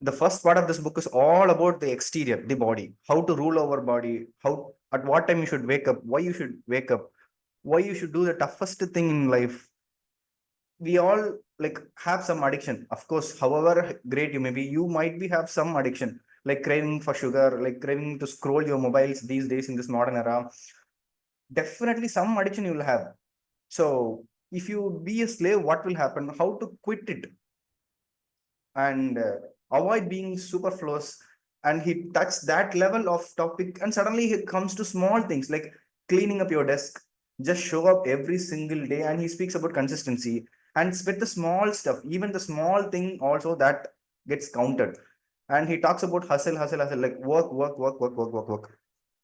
the first part of this book is all about the exterior, the body, how to rule over body, how, at what time you should wake up, why you should wake up, why you should do the toughest thing in life. We all like have some addiction, of course, however great you may be, you might be have some addiction, like craving for sugar, like craving to scroll your mobiles these days in this modern era. Definitely some addiction you will have. So if you be a slave, what will happen, how to quit it, and avoid being superfluous. And he touched that level of topic, and suddenly he comes to small things like cleaning up your desk. Just show up every single day, and he speaks about consistency. And with the small stuff, even the small thing also, that gets counted. And he talks about hustle, hustle, hustle, like work, work, work, work, work, work, work.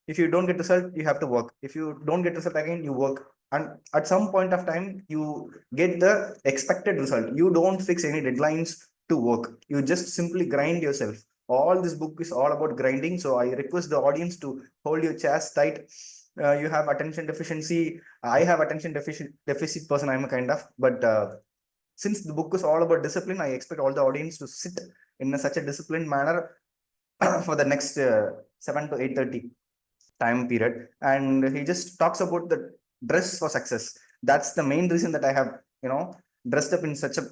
If you don't get result, you have to work. If you don't get result again, you work. And at some point of time, you get the expected result. You don't fix any deadlines to work, you just simply grind yourself. All this book is all about grinding, so I request the audience to hold your chest tight. You have attention deficiency, I have attention deficit person, I'm a kind of, but since the book is all about discipline, I expect all the audience to sit in such a disciplined manner for the next 7 to 8:30 time period. And he just talks about the dress for success. That's the main reason that I have, dressed up in such a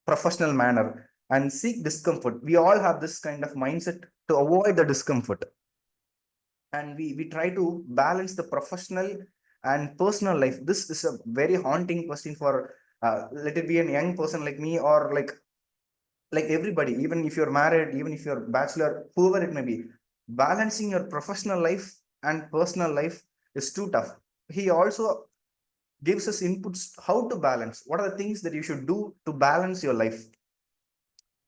professional manner and seek discomfort. We all have this kind of mindset to avoid the discomfort. And we try to balance the professional and personal life. This is a very haunting question for, let it be a young person like me, or like everybody, even if you're married, even if you're bachelor, whoever it may be. Balancing your professional life and personal life is too tough. He also gives us inputs how to balance, what are the things that you should do to balance your life.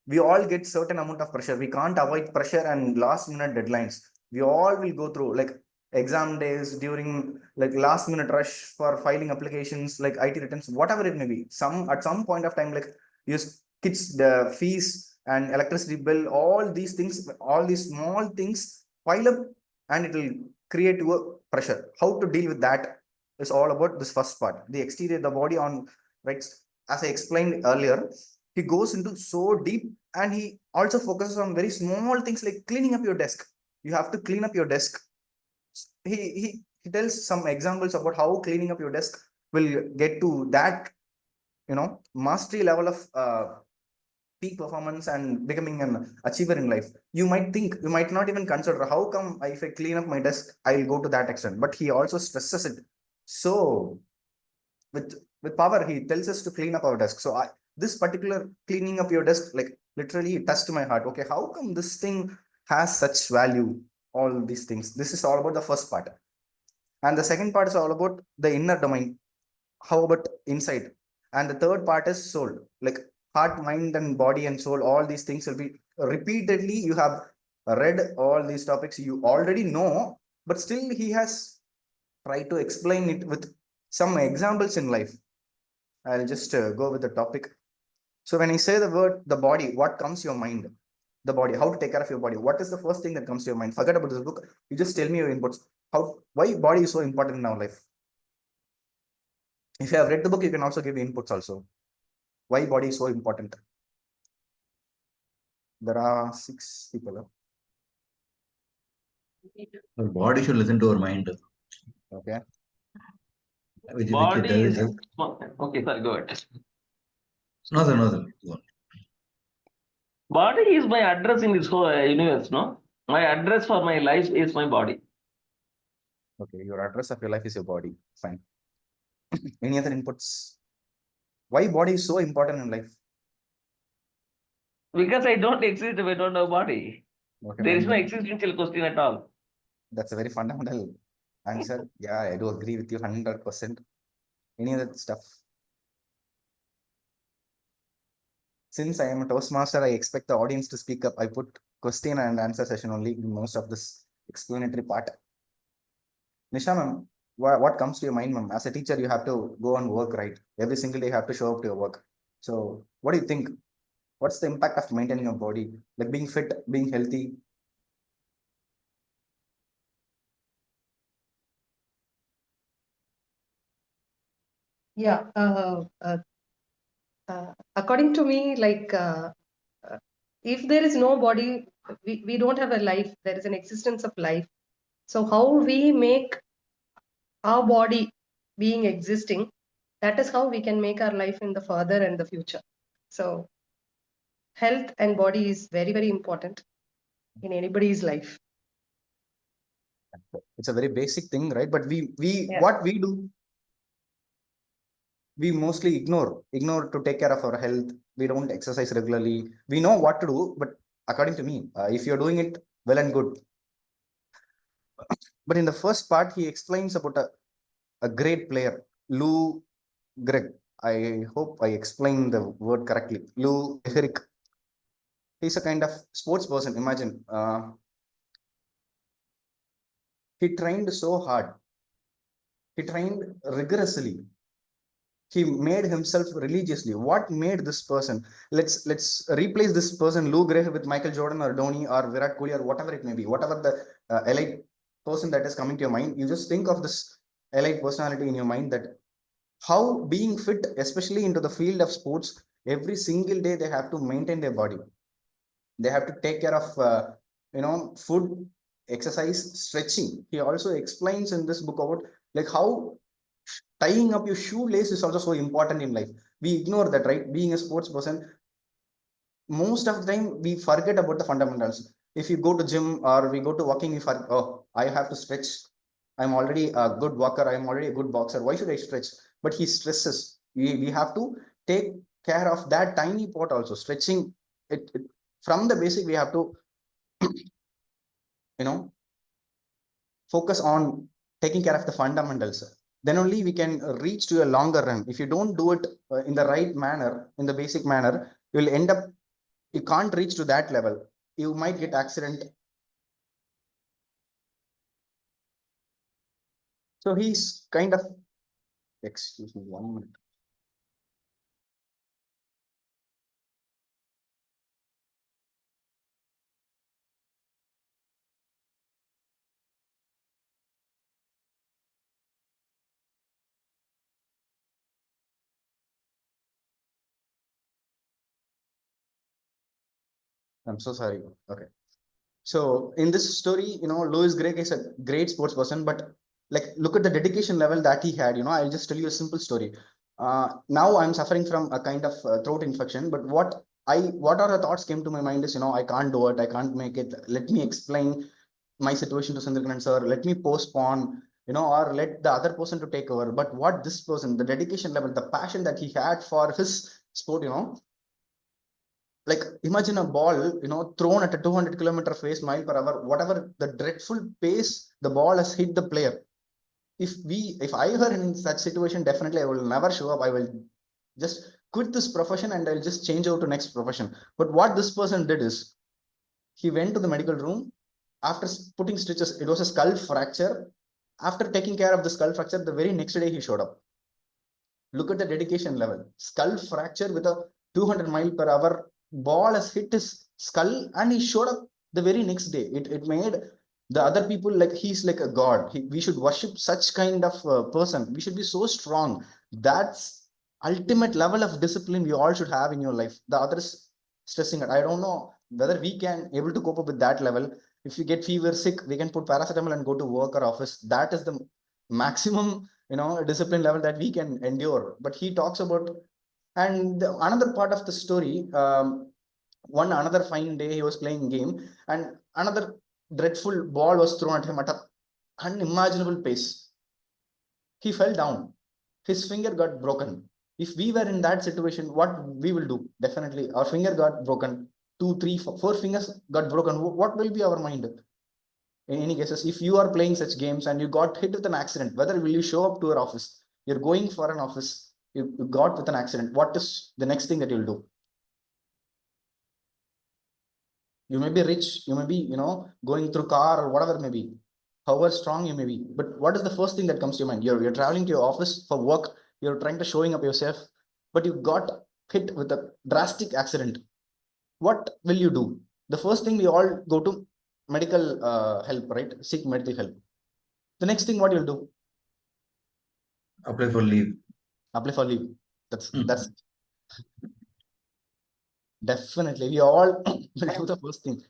We all get certain amount of pressure, we can't avoid pressure and last minute deadlines. We all will go through like exam days, during like last minute rush for filing applications like IT returns, whatever it may be. Some at some point of time, like your kids the fees and electricity bill, all these things, all these small things pile up, and it will create a pressure. How to deal with that is all about this first part, the exterior, the body on, right? As I explained earlier, he goes into so deep, and he also focuses on very small things like cleaning up your desk. You have to clean up your desk. He tells some examples about how cleaning up your desk will get to that, mastery level of peak performance and becoming an achiever in life. You might think, you might not even consider, how come if I clean up my desk I'll go to that extent, but he also stresses it. So with power, he tells us to clean up our desk. So this particular cleaning up your desk, like literally touched my heart. Okay, how come this thing has such value? All these things, this is all about the first part. And the second part is all about the inner domain. How about inside? And the third part is soul, like heart, mind, and body and soul. All these things will be repeatedly, you have read all these topics, you already know, but still he has tried to explain it with some examples in life. I'll just go with the topic. So when I say the word the body, what comes to your mind? The body, how to take care of your body. What is the first thing that comes to your mind? Forget about this book. You just tell me your inputs. How, why body is so important in our life? If you have read the book, you can also give inputs also. Why body is so important? There are 6 people. Our body should listen to our mind, Okay. which it Body is does. okay. Sorry, go ahead. No, sir, no, sir. Go on. Body is my address in this whole universe. No, my address for my life is my body. Okay. Your address of your life is your body. Fine. Any other inputs? Why body is so important in life? Because I don't exist if I don't have body. Okay. There is no And existential question at all. that's a very fundamental answer. Yeah, I do agree with you 100%. Any other stuff? Since I am a Toastmaster, I expect the audience to speak up. I put question and answer session only in most of this explanatory part. Nisha ma'am, what comes to your mind, ma'am? As a teacher, you have to go and work, right? Every single day you have to show up to your work. So what do you think? What's the impact of maintaining your body? Like being fit, being healthy? Yeah. According to me, like if there is no body, we don't have a life. There is an existence of life. So how we make our body being existing, that is how we can make our life in the further and the future. So health and body is very, very important in anybody's life. It's a very basic thing, right? But Yeah. what we do, we mostly ignore to take care of our health. We don't exercise regularly. We know what to do, but according to me, if you're doing it well and good. But in the first part, he explains about a great player, Lou Gregg. I hope I explained the word correctly. Lou Gehrig. He's a kind of sports person. Imagine, he trained so hard. He trained rigorously. He made himself religiously. What made this person? Let's replace this person, Lou Gehrig, with Michael Jordan or Dhoni or Virat Kohli or whatever it may be, whatever the elite person that is coming to your mind. You just think of this elite personality in your mind, that how being fit, especially into the field of sports, every single day they have to maintain their body. They have to take care of food, exercise, stretching. He also explains in this book about like how tying up your shoelace is also so important in life. We ignore that, right? Being a sports person, most of the time we forget about the fundamentals. If you go to gym or we go to walking, we forget, oh, I have to stretch. I'm already a good walker. I'm already a good boxer. Why should I stretch? But he stresses. We have to take care of that tiny part also. Stretching it from the basic, we have to, you know, focus on taking care of the fundamentals. Then only we can reach to a longer run. If you don't do it in the right manner, in the basic manner, you will end up, you can't reach to that level. You might get accident. So he's kind of, excuse me 1 minute. I'm so sorry. Okay. So in this story, Louis Gregg is a great sports person, but like look at the dedication level that he had. I'll just tell you a simple story. Now I'm suffering from a kind of throat infection, but what are the thoughts came to my mind is, I can't do it, I can't make it. Let me explain my situation to Sandrikaran sir. Let me postpone, or let the other person to take over. But what this person, the dedication level, the passion that he had for his sport, like imagine a ball thrown at a 200-kilometer pace, mile per hour, whatever the dreadful pace the ball has hit the player. If I were in such situation, definitely I will never show up. I will just quit this profession and I'll just change out to next profession. But what this person did is, he went to the medical room. After putting stitches, it was a skull fracture. After taking care of the skull fracture, the very next day he showed up. Look at the dedication level. Skull fracture with a 200 mile per hour ball has hit his skull, and he showed up the very next day. It made the other people like he's like a god. We should worship such kind of person. We should be so strong. That's ultimate level of discipline we all should have in your life. The others stressing it. I don't know whether we can able to cope up with that level. If you get fever, sick, we can put paracetamol and go to work or office. That is the maximum discipline level that we can endure. But he talks about, and another part of the story, one another fine day he was playing game, and another dreadful ball was thrown at him at a unimaginable pace. He fell down, his finger got broken. If we were in that situation, what we will do? Definitely our finger got broken, two, three, four fingers got broken. What will be our mind? In any cases, if you are playing such games and you got hit with an accident, whether will you show up to your office? You're going for an office, you got with an accident. What is the next thing that you'll do? You may be rich, you may be, going through car or whatever it may be, however strong you may be. But what is the first thing that comes to your mind? You're traveling to your office for work, you're trying to showing up yourself, but you got hit with a drastic accident. What will you do? The first thing, we all go to medical help, right? Seek medical help. The next thing, what you'll do? Apply for leave. Apply for leave. That's Definitely. We all will do the first thing.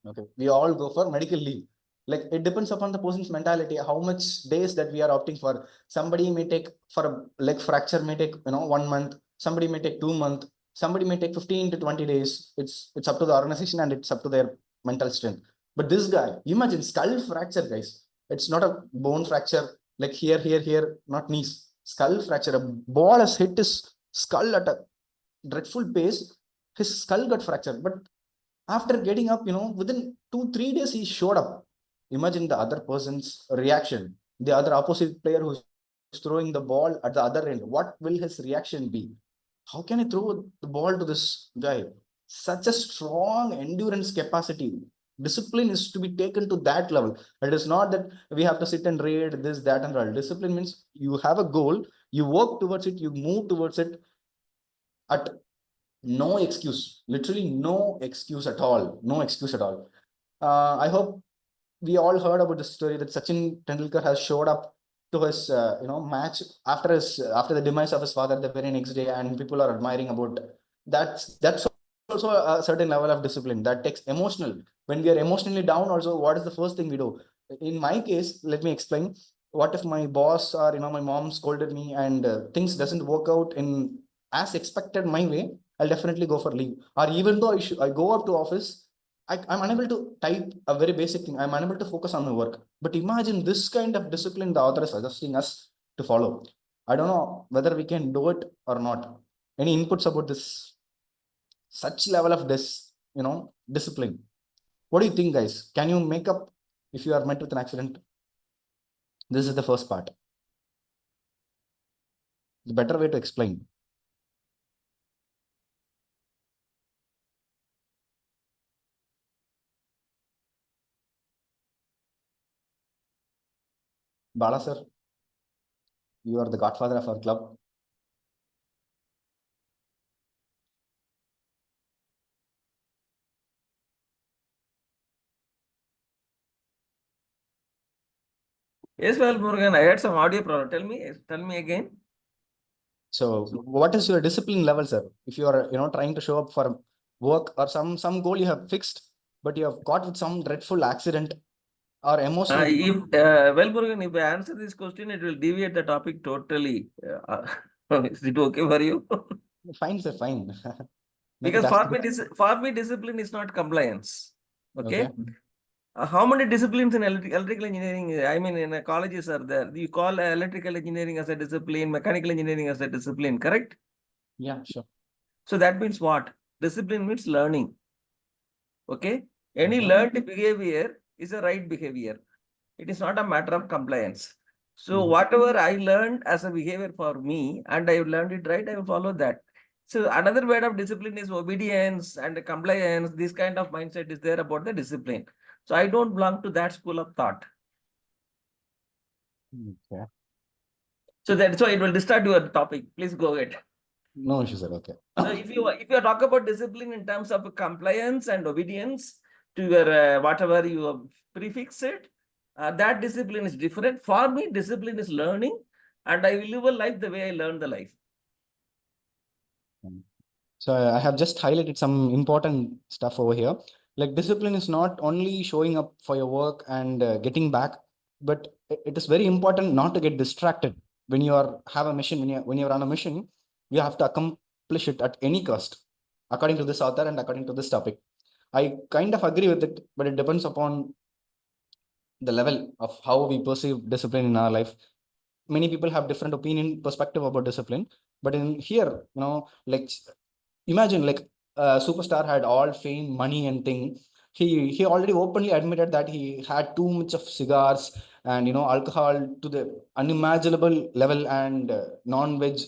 Okay. We all go for medical leave. Like it depends upon the person's mentality, how much days that we are opting for. Somebody may take for a leg fracture may take 1 month, somebody may take 2 months, somebody may take 15 to 20 days. It's up to the organization and it's up to their mental strength. But this guy, imagine skull fracture, guys. It's not a bone fracture like here, not knees. Skull fracture. A ball has hit his skull at a dreadful pace. His skull got fractured. But after getting up, within 2, 3 days, he showed up. Imagine the other person's reaction, the other opposite player who's throwing the ball at the other end. What will his reaction be? How can I throw the ball to this guy? Such a strong endurance capacity. Discipline is to be taken to that level. It is not that we have to sit and read this, that, and all. Discipline means you have a goal, you work towards it, you move towards it at no excuse, literally no excuse at all. No excuse at all. I hope we all heard about the story that Sachin Tendulkar has showed up to his match after the demise of his father the very next day, and people are admiring about that's also a certain level of discipline that takes emotional. When we are emotionally down, also, what is the first thing we do? In my case, let me explain. What if my boss or my mom scolded me and things doesn't work out in as expected my way? I'll definitely go for leave. Or even though I go up to office, I'm unable to type a very basic thing. I'm unable to focus on my work. But imagine this kind of discipline the author is suggesting us to follow. I don't know whether we can do it or not. Any inputs about this? Such level of discipline. What do you think, guys? Can you make up if you are met with an accident? This is the first part. The better way to explain. Bala sir, you are the godfather of our club. Yes, well, Murugan, I had some audio problem. Tell me again. So what is your discipline level, sir? If you are, trying to show up for work or some goal you have fixed, but you have caught with some dreadful accident or emotional. Well, Murugan, if I answer this question, it will deviate the topic totally. Is it okay for you? Fine, sir, fine. Make it Because as for me, discipline is not compliance. Okay. okay. How many disciplines in electrical engineering? I mean, in colleges are there? You call electrical engineering as a discipline, mechanical engineering as a discipline, correct? Yeah, sure. So that means what? Discipline means learning. Okay. Any Okay. learned behavior is a right behavior. It is not a matter of compliance. So Mhm. whatever I learned as a behavior for me, and I learned it right, I will follow that. So another word of discipline is obedience and compliance. This kind of mindset is there about the discipline. So I don't belong to that school of thought. Okay. So it will distort your topic. Please go ahead. No issue, sir. Okay. So if you talk about discipline in terms of compliance and obedience to your whatever you have prefixed it, that discipline is different. For me, discipline is learning, and I will live a life the way I learned the life. So I have just highlighted some important stuff over here. Like discipline is not only showing up for your work and getting back, but it is very important not to get distracted when you have a mission. When you're on a mission, you have to accomplish it at any cost, according to this author and according to this topic. I kind of agree with it, but it depends upon the level of how we perceive discipline in our life. Many people have different opinion perspective about discipline, but in here, like imagine like a superstar had all fame, money, and thing. He already openly admitted that he had too much of cigars and alcohol to the unimaginable level and non-veg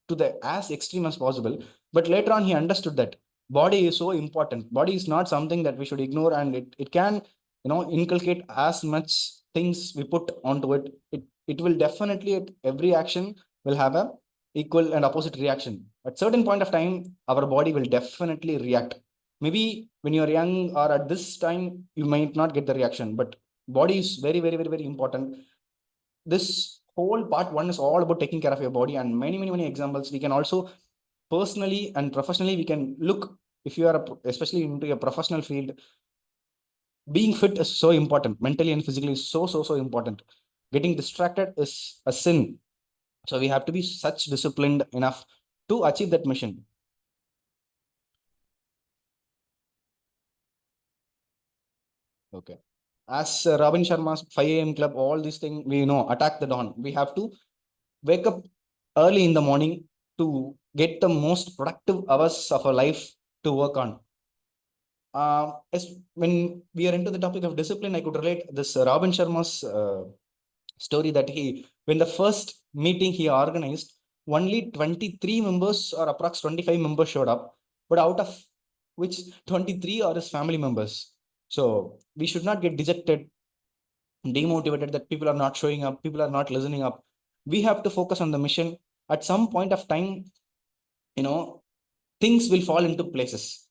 to the as extreme as possible. But later on, he understood that body is so important. Body is not something that we should ignore, and it can inculcate as much things we put onto it. It will definitely at every action will have a equal and opposite reaction. At certain point of time, our body will definitely react. Maybe when you're young or at this time, you might not get the reaction, but body is very, very, very, very important. This whole part one is all about taking care of your body, and many, many, many examples. We can also personally and professionally, we can look, if you are especially into a professional field, being fit is so important. Mentally and physically is so important. Getting distracted is a sin. So we have to be such disciplined enough to achieve that mission. Okay. As Robin Sharma's 5 a.m. club, all these things, we know, attack the dawn. We have to wake up early in the morning to get the most productive hours of our life to work on. When we are into the topic of discipline, I could relate this Robin Sharma's story that when the first meeting he organized, only 23 members or approx 25 members showed up, but out of which 23 are his family members. So we should not get dejected, demotivated that people are not showing up, people are not listening up. We have to focus on the mission. At some point of time, things will fall into places.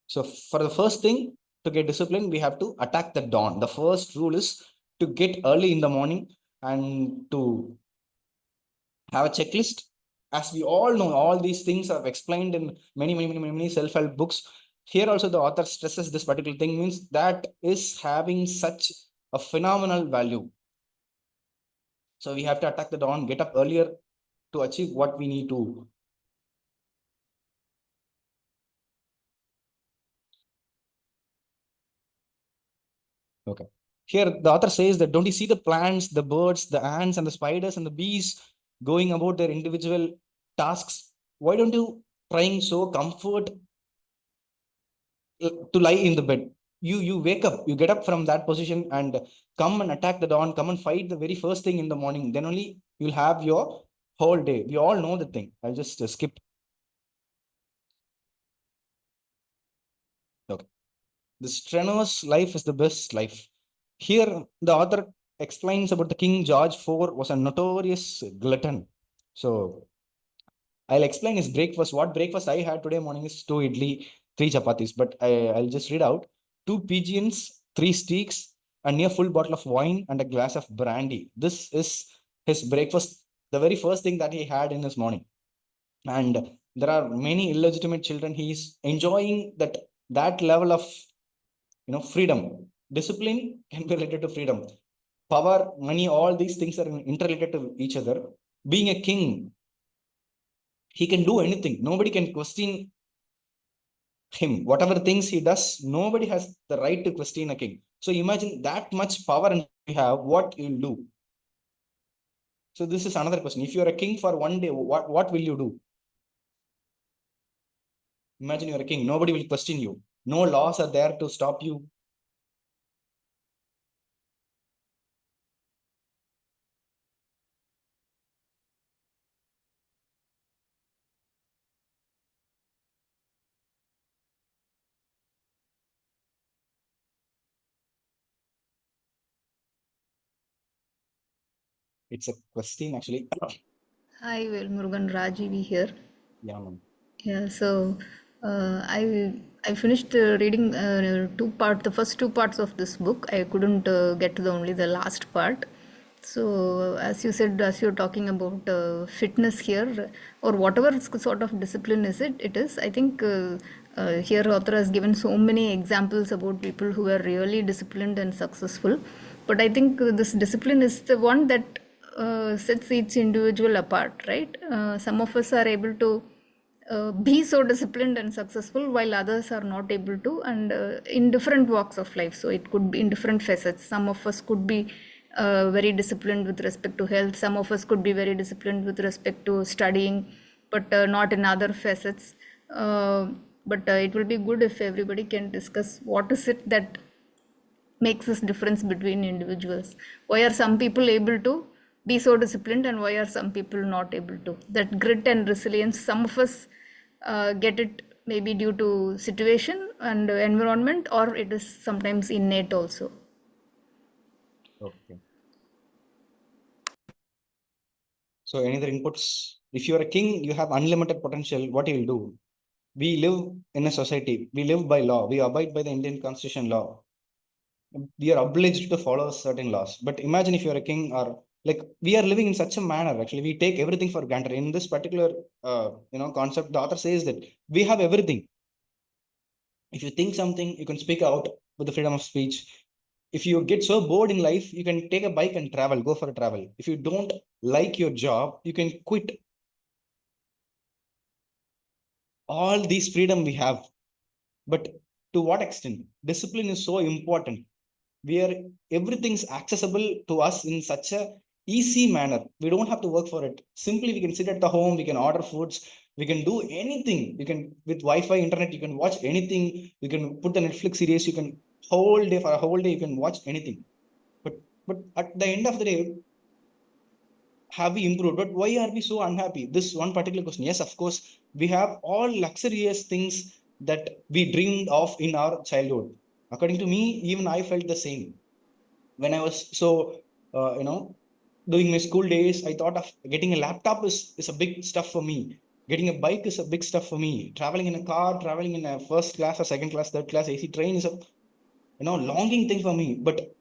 So for the first thing, to get disciplined, we have to attack the dawn. The first rule is to get early in the morning and to have a checklist. As we all know, all these things are explained in many self-help books. Here also the author stresses this particular thing, means that is having such a phenomenal value. So we have to attack the dawn, get up earlier to achieve what we need to. Okay. Here the author says that, don't you see the plants, the birds, the ants and the spiders and the bees going about their individual tasks? Why don't you trying so comfort to lie in the bed? You wake up, you get up from that position and come and attack the dawn, come and fight the very first thing in the morning. Then only you'll have your whole day. We all know the thing. I'll just skip. Okay. The strenuous life is the best life. Here, the author explains about the King George IV was a notorious glutton. So I'll explain his breakfast. What breakfast I had today morning is 2 idli, 3 chapatis. But I'll just read out: 2 pigeons, 3 steaks, a near full bottle of wine, and a glass of brandy. This is his breakfast, the very first thing that he had in his morning. And there are many illegitimate children. He is enjoying that level of freedom. Discipline can be related to freedom. Power, money, all these things are interrelated to each other. Being a king, he can do anything. Nobody can question him. Whatever things he does, nobody has the right to question a king. So imagine that much power and you have, what you'll do. So this is another question. If you're a king for one day, what will you do? Imagine you're a king. Nobody will question you. No laws are there to stop you. It's a question actually. Hi, Murugan Rajiv here. Yeah, man. Yeah, so I finished reading the first 2 parts of this book. I couldn't get to the last part. So as you said, as you're talking about fitness here, or whatever sort of discipline it is. I think here author has given so many examples about people who are really disciplined and successful. But I think this discipline is the one that sets each individual apart, right? Some of us are able to be so disciplined and successful while others are not able to, and in different walks of life. So it could be in different facets. Some of us could be very disciplined with respect to health. Some of us could be very disciplined with respect to studying, but not in other facets. But it will be good if everybody can discuss what is it that makes this difference between individuals. Why are some people able to be so disciplined and why are some people not able to? That grit and resilience, some of us get it maybe due to situation and environment, or it is sometimes innate also. Okay. So any other inputs? If you're a king, you have unlimited potential. What you will do? We live in a society. We live by law. We abide by the Indian Constitution law. We are obliged to follow certain laws. But imagine if you're a king or Like we are living in such a manner, actually, we take everything for granted. In this particular, concept, the author says that we have everything. If you think something, you can speak out with the freedom of speech. If you get so bored in life, you can take a bike and travel, go for a travel. If you don't like your job, you can quit. All these freedom we have, but to what extent? Discipline is so important. Where everything's accessible to us in such a easy manner. We don't have to work for it. Simply, we can sit at the home, we can order foods, we can do anything. You can, with Wi-Fi, internet, you can watch anything. You can put the Netflix series, you can whole day, for a whole day, you can watch anything. But at the end of the day, have we improved? But why are we so unhappy? This one particular question. Yes, of course, we have all luxurious things that we dreamed of in our childhood. According to me, even I felt the same. When I was so, doing my school days, I thought of getting a laptop is a big stuff for me. Getting a bike is a big stuff for me. Traveling in a car, traveling in a first class or second class, third class AC train is a longing thing for me. But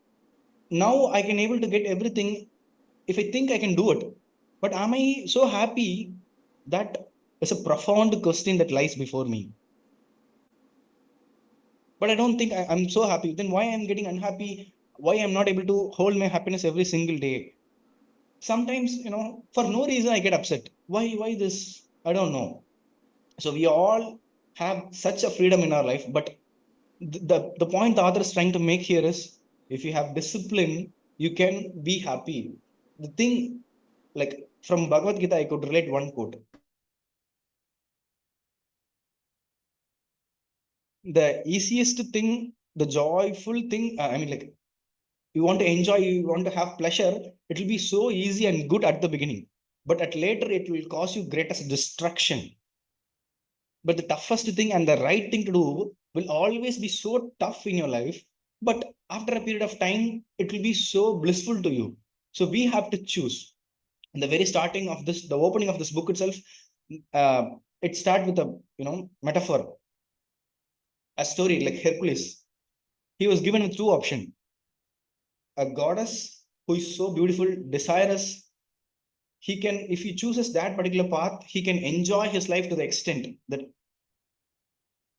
now I can able to get everything if I think I can do it. But am I so happy? That is a profound question that lies before me. But I don't think I'm so happy. Then why I'm getting unhappy? Why I'm not able to hold my happiness every single day? Sometimes, for no reason I get upset. Why this? I don't know. So we all have such a freedom in our life, but the point the author is trying to make here is, if you have discipline, you can be happy. The thing, like from Bhagavad Gita, I could relate one quote. The easiest thing, the joyful thing, like you want to enjoy, you want to have pleasure, it will be so easy and good at the beginning, but at later it will cause you greatest destruction. But the toughest thing and the right thing to do will always be so tough in your life, but after a period of time, it will be so blissful to you. So we have to choose. In the very starting of this, the opening of this book itself, uh, it starts with a metaphor, a story like Hercules. He was given two options: a goddess who is so beautiful, desirous. He can, if he chooses that particular path, he can enjoy his life to the extent that.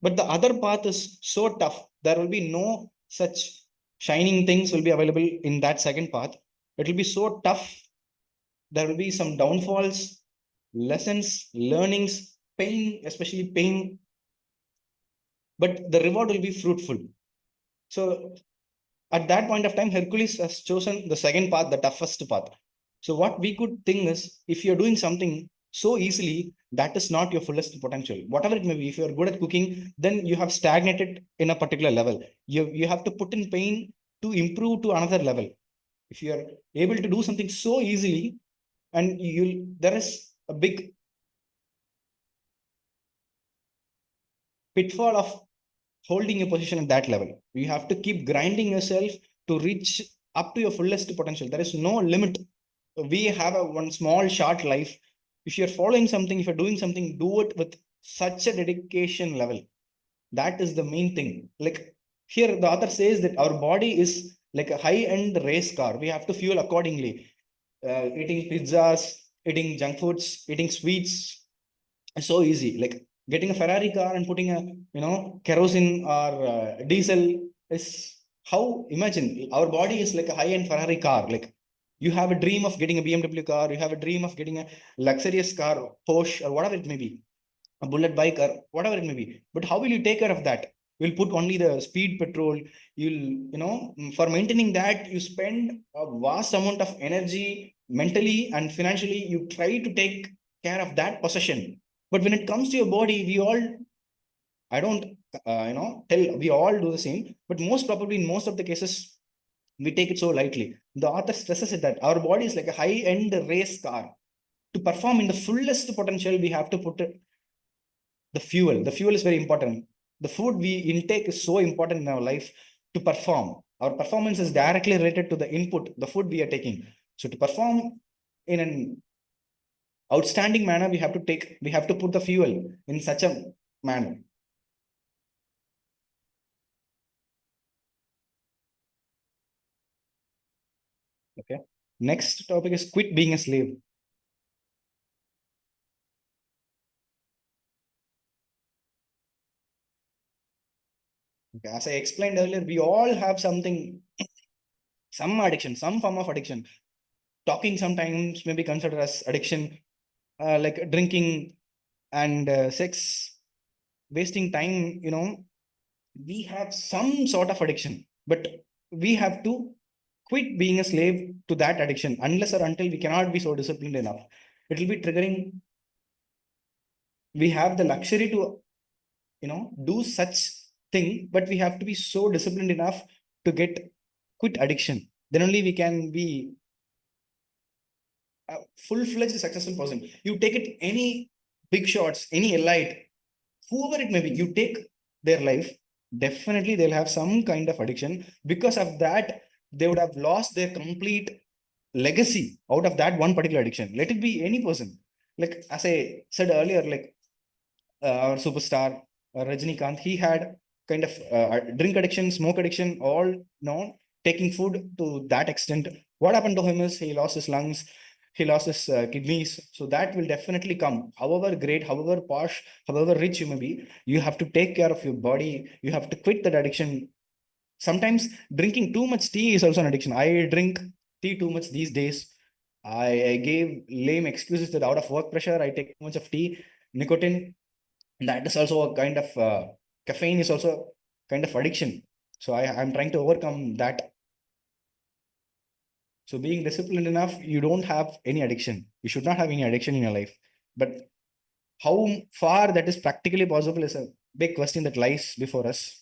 But the other path is so tough. There will be no such shining things will be available in that second path. It will be so tough. There will be some downfalls, lessons, learnings, pain, especially pain. But the reward will be fruitful. So at that point of time, Hercules has chosen the second path, the toughest path. So what we could think is, if you're doing something so easily, that is not your fullest potential. Whatever it may be, if you're good at cooking, then you have stagnated in a particular level. You have to put in pain to improve to another level. If you're able to do something so easily, and there is a big pitfall of holding your position at that level. You have to keep grinding yourself to reach up to your fullest potential. There is no limit. We have a one small short life. If you're following something, if you're doing something, do it with such a dedication level. That is the main thing. Like here, the author says that our body is like a high-end race car. We have to fuel accordingly. Eating pizzas, eating junk foods, eating sweets, it's so easy. Like getting a Ferrari car and putting a kerosene or diesel is how. Imagine our body is like a high-end Ferrari car. Like you have a dream of getting a BMW car, you have a dream of getting a luxurious car, Porsche or whatever it may be, a bullet bike or whatever it may be. But how will you take care of that? You'll put only the speed petrol. For maintaining that, you spend a vast amount of energy, mentally and financially. You try to take care of that possession. But when it comes to your body, we all, I don't, tell, we all do the same. But most probably in most of the cases, we take it so lightly. The author stresses it that our body is like a high-end race car. To perform in the fullest potential, we have to put the fuel. The fuel is very important. The food we intake is so important in our life to perform. Our performance is directly related to the input, the food we are taking. So to perform in an outstanding manner, we have to put the fuel in such a manner. Okay. Next topic is quit being a slave. Okay, as I explained earlier, we all have something, some addiction, some form of addiction. Talking sometimes may be considered as addiction, like drinking and sex, wasting time, we have some sort of addiction, but we have to quit being a slave to that addiction unless or until we cannot be so disciplined enough. It will be triggering. We have the luxury to, do such thing, but we have to be so disciplined enough to get quit addiction. Then only we can be a full-fledged successful person. You take it any big shots, any elite, whoever it may be, you take their life, definitely they'll have some kind of addiction. Because of that, they would have lost their complete legacy out of that one particular addiction. Let it be any person. Like as I said earlier, like our superstar Rajnikant, he had kind of drink addiction, smoke addiction, all taking food to that extent. What happened to him is he lost his lungs, he lost his kidneys. So that will definitely come. However great, however posh, however rich you may be, you have to take care of your body. You have to quit that addiction. Sometimes drinking too much tea is also an addiction. I drink tea too much these days. I gave lame excuses that out of work pressure, I take too much of tea, nicotine. That is also a kind of caffeine is also kind of addiction. So I'm trying to overcome that. So being disciplined enough, you don't have any addiction. You should not have any addiction in your life. But how far that is practically possible is a big question that lies before us.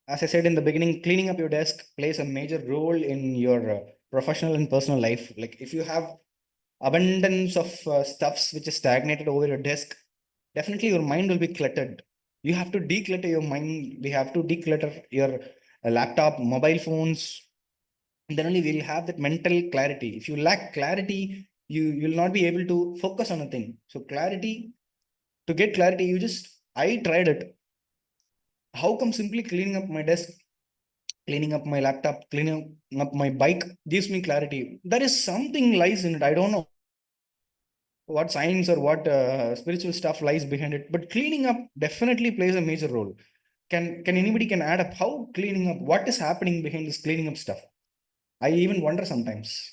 As I said in the beginning, cleaning up your desk plays a major role in your professional and personal life. Like if you have abundance of stuffs which is stagnated over your desk, definitely your mind will be cluttered. You have to declutter your mind. We have to declutter your laptop, mobile phones. And then only we'll have that mental clarity. If you lack clarity, you'll not be able to focus on a thing. So clarity, to get clarity, I tried it. How come simply cleaning up my desk, cleaning up my laptop, cleaning up my bike gives me clarity? There is something lies in it. I don't know what science or what spiritual stuff lies behind it, but cleaning up definitely plays a major role. Can anybody can add up how cleaning up, what is happening behind this cleaning up stuff? I even wonder sometimes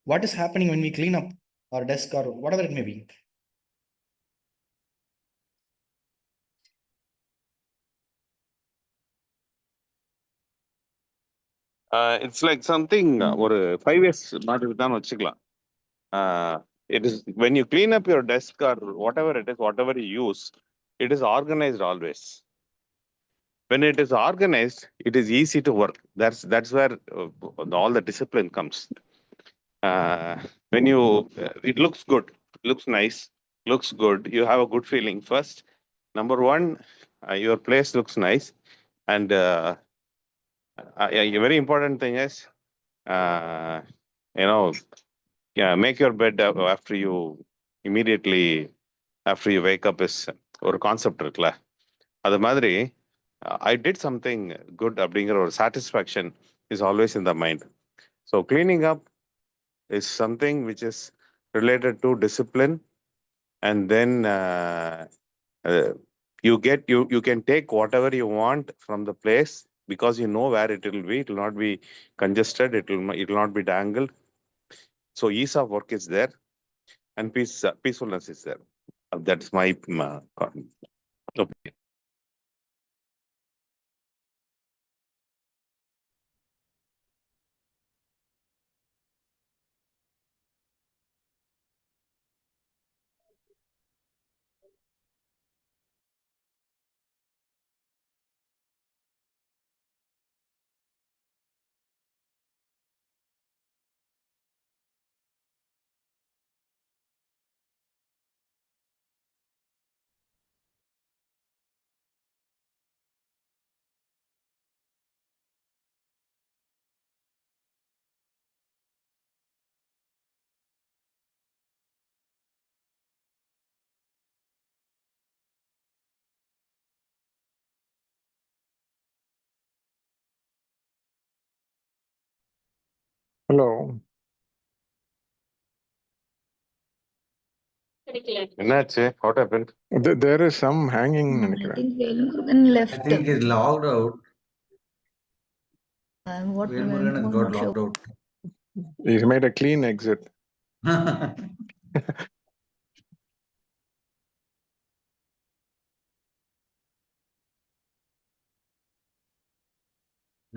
what is happening when we clean up our desk or whatever it may be. It's like something ஒரு 5 years மாதிரி தான் வச்சுக்கலாம். It is when you clean up your desk or whatever it is, whatever you use, it is organized always. When it is organized, it is easy to work. That's where all the discipline comes. When you it looks good, looks nice, looks good, you have a good feeling first. Number one, your place looks nice, and a very important thing is uh, you know make your bed after you immediately after you wake up is ஒரு concept இருக்குல்ல, அது மாதிரி I did something good அப்படிங்கிற ஒரு satisfaction is always in the mind. So cleaning up is something which is related to discipline, and then you can take whatever you want from the place because you know where it will be. It will not be congested, it will not be dangled. So ease of work is there, and peacefulness is there. That's my opinion. Hello. என்னாச்சு? What happened? There is some hanging. I நினைக்கிறேன். think Velmurugan I left. think he's logged out. What Velmurugan has went got on show? logged out. He's made a clean exit.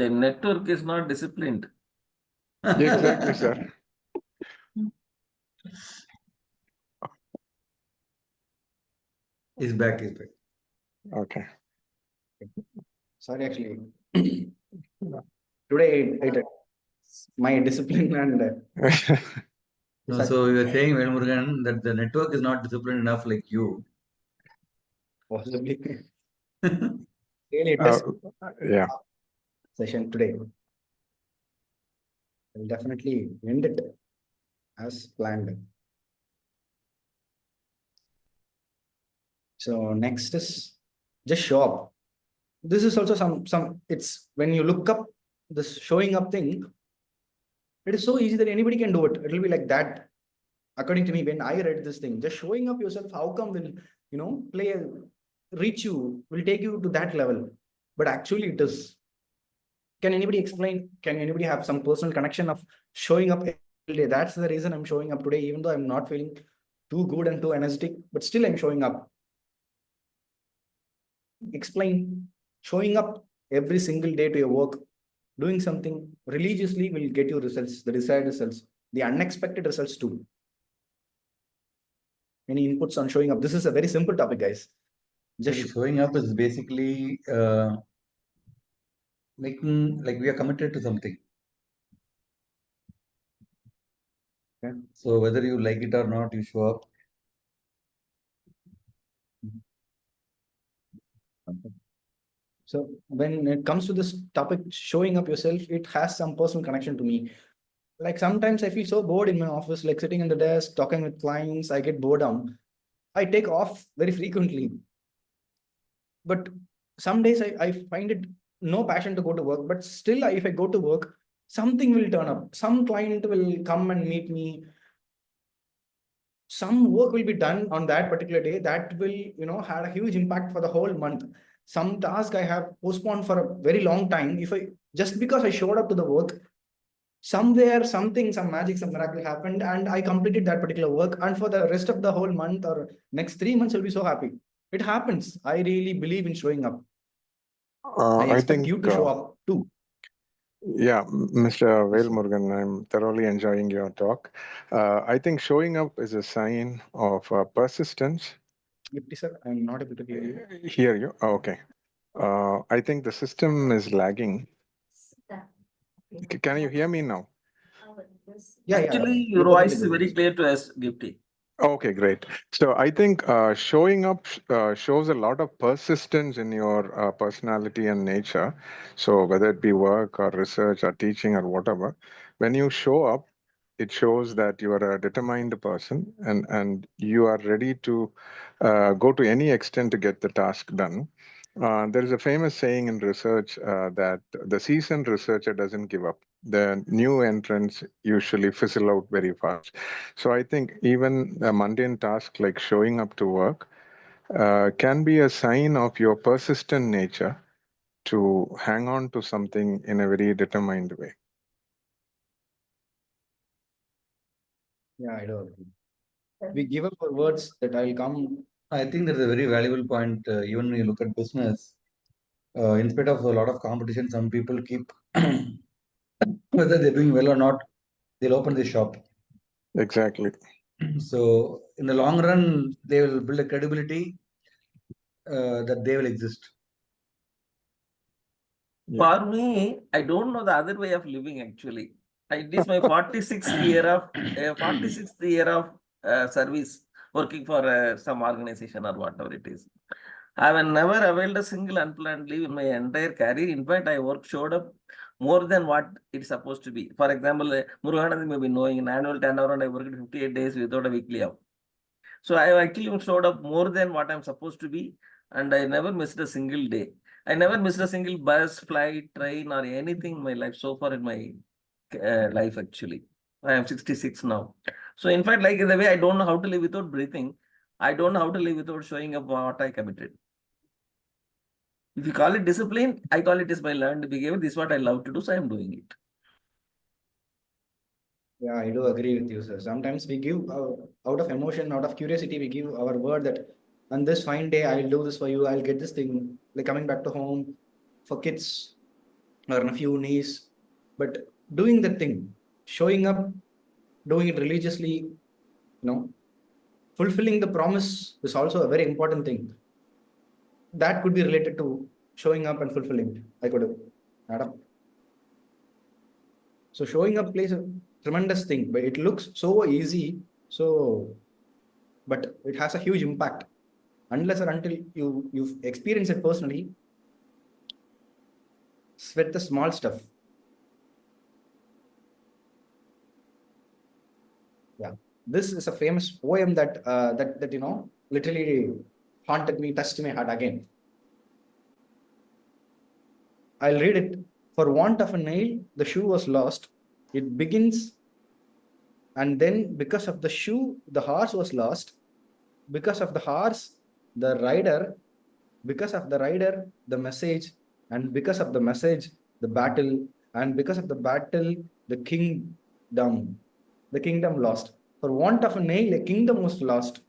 The network is not disciplined. Exactly, sir. He's back. He's back. Okay. Sorry, actually. Today, my discipline and No, so you are saying, Velmurugan, that the network is not disciplined enough like you. possibly really test Yeah. session today. I'll definitely end it as planned. So next is just show up. This is also some it's when you look up this showing up thing, it is so easy that anybody can do it. It'll be like that. According to me, when I read this thing, just showing up yourself, how come will reach you, will take you to that level? But actually it is. Can anybody explain? Can anybody have some personal connection of showing up every day? That's the reason I'm showing up today, even though I'm not feeling too good and too energetic, but still I'm showing up. Explain. Showing up every single day to your work, doing something religiously will get you results, the desired results, the unexpected results too. Any inputs on showing up? This is a very simple topic, guys. Just showing up is basically making like we are committed to something. Okay. So whether you like it or not, you show up. So when it comes to this topic, showing up yourself, it has some personal connection to me. Like sometimes I feel so bored in my office, like sitting in the desk, talking with clients, I get bored down. I take off very frequently. But some days I find it no passion to go to work, but still if I go to work, something will turn up. Some client will come and meet me. Some work will be done on that particular day that will, had a huge impact for the whole month. Some task I have postponed for a very long time. Just because I showed up to the work, somewhere, something, some magic, some miracle happened, and I completed that particular work. And for the rest of the whole month or next 3 months, I'll be so happy. It happens. I really believe in showing up. I expect you to show up too. Yeah, Mr. Velmurugan, I'm thoroughly enjoying your talk. I think showing up is a sign of persistence. Gipti sir, I'm not able to hear you. Hear you? Oh, okay. I think the system is lagging. Can you hear me now? Yeah, Actually, yeah. your voice is very clear to us, Gipti. Okay, great. So I think showing up shows a lot of persistence in your personality and nature. So whether it be work or research or teaching or whatever, when you show up, it shows that you are a determined person and you are ready to go to any extent to get the task done. There is a famous saying in research that the seasoned researcher doesn't give up. The new entrants usually fizzle out very fast. So I think even a mundane task like showing up to work can be a sign of your persistent nature to hang on to something in a very determined way. Yeah, I do. We give up our words that I'll come. I think that's a very valuable point. Even when you look at business, in spite of a lot of competition, some people keep whether they're doing well or not, they'll open the shop. Exactly. So in the long run, they will build a credibility that they will exist. For me, I don't know the other way of living actually. It is my 46th year of service working for some organization or whatever it is. I have never availed a single unplanned leave in my entire career. In fact, I showed up more than what it's supposed to be. For example, Muruganathan may be knowing in annual turnaround, I worked 58 days without a weekly off. So I have actually showed up more than what I'm supposed to be, and I never missed a single day. I never missed a single bus, flight, train, or anything in my life so far in my life actually. I am 66 now. So in fact, like the way I don't know how to live without breathing, I don't know how to live without showing up what I committed. If you call it discipline, I call it is my learned behavior. This is what I love to do, so I am doing it. Yeah, I do agree with you, sir. Sometimes we give out of emotion, out of curiosity, we give our word that on this fine day, I'll do this for you, I'll get this thing, like coming back to home for kids or nephew, niece. But doing the thing, showing up, doing it religiously, fulfilling the promise is also a very important thing. That could be related to showing up and fulfilling. I could add up. So showing up plays a tremendous thing, but it looks so easy. But it has a huge impact. Unless or until you've experienced it personally, sweat the small stuff. Yeah, this is a famous poem that literally haunted me, touched my heart again. I'll read it. For want of a nail, the shoe was lost. It begins, and then because of the shoe, the horse was lost. Because of the horse, the rider. Because of the rider, the message. And because of the message, the battle. And because of the battle, the kingdom. The kingdom lost. For want of a nail, a kingdom was lost.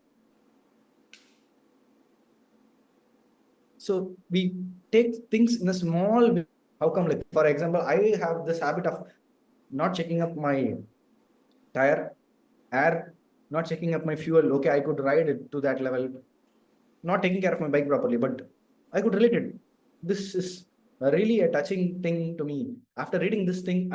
So we take things in a small way. How come? Like, for example, I have this habit of not checking up my tire, air, not checking up my fuel. Okay, I could ride it to that level, not taking care of my bike properly, but I could relate it. This is really a touching thing to me. After reading this thing,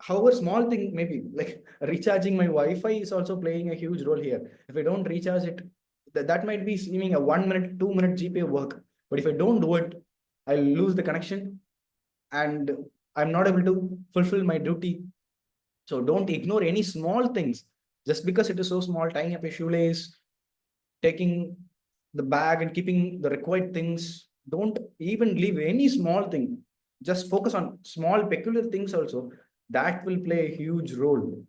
however small thing, maybe like recharging my Wi-Fi is also playing a huge role here. If I don't recharge it, that might be seeming a 1 minute, 2 minute GPA work. But if I don't do it, I'll lose the connection and I'm not able to fulfill my duty. So don't ignore any small things just because it is so small. Tying up a shoelace, taking the bag and keeping the required things. Don't even leave any small thing. Just focus on small peculiar things also. That will play a huge role.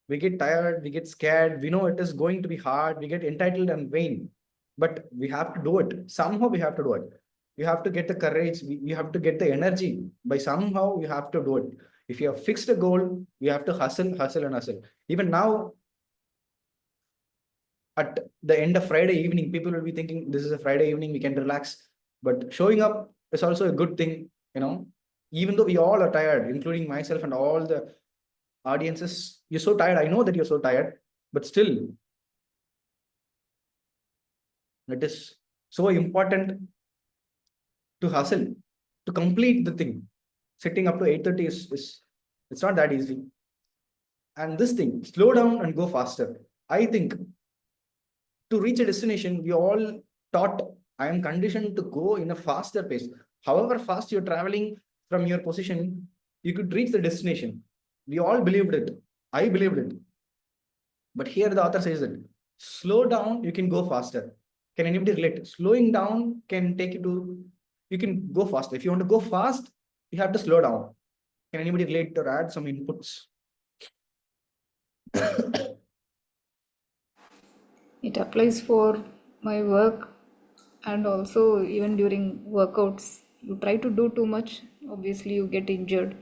We get tired, we get scared, we know it is going to be hard, we get entitled and vain. But we have to do it. Somehow we have to do it. You have to get the courage, you have to get the energy. By somehow you have to do it. If you have fixed a goal, you have to hustle, hustle, and hustle. Even now, at the end of Friday evening, people will be thinking this is a Friday evening, we can relax. But showing up is also a good thing, even though we all are tired, including myself and all the audiences. You're so tired. I know that you're so tired, but still, it is so important to hustle, to complete the thing. Sitting up to 8:30 is it's not that easy. And this thing, slow down and go faster. I think to reach a destination, we all taught, I am conditioned to go in a faster pace. However fast you're traveling from your position, you could reach the destination. We all believed it. I believed it. But here the author says that slow down, you can go faster. Can anybody relate? Slowing down can take you can go faster. If you want to go fast, you have to slow down. Can anybody relate or add some inputs? It applies for my work and also even during workouts. You try to do too much, obviously, you get injured.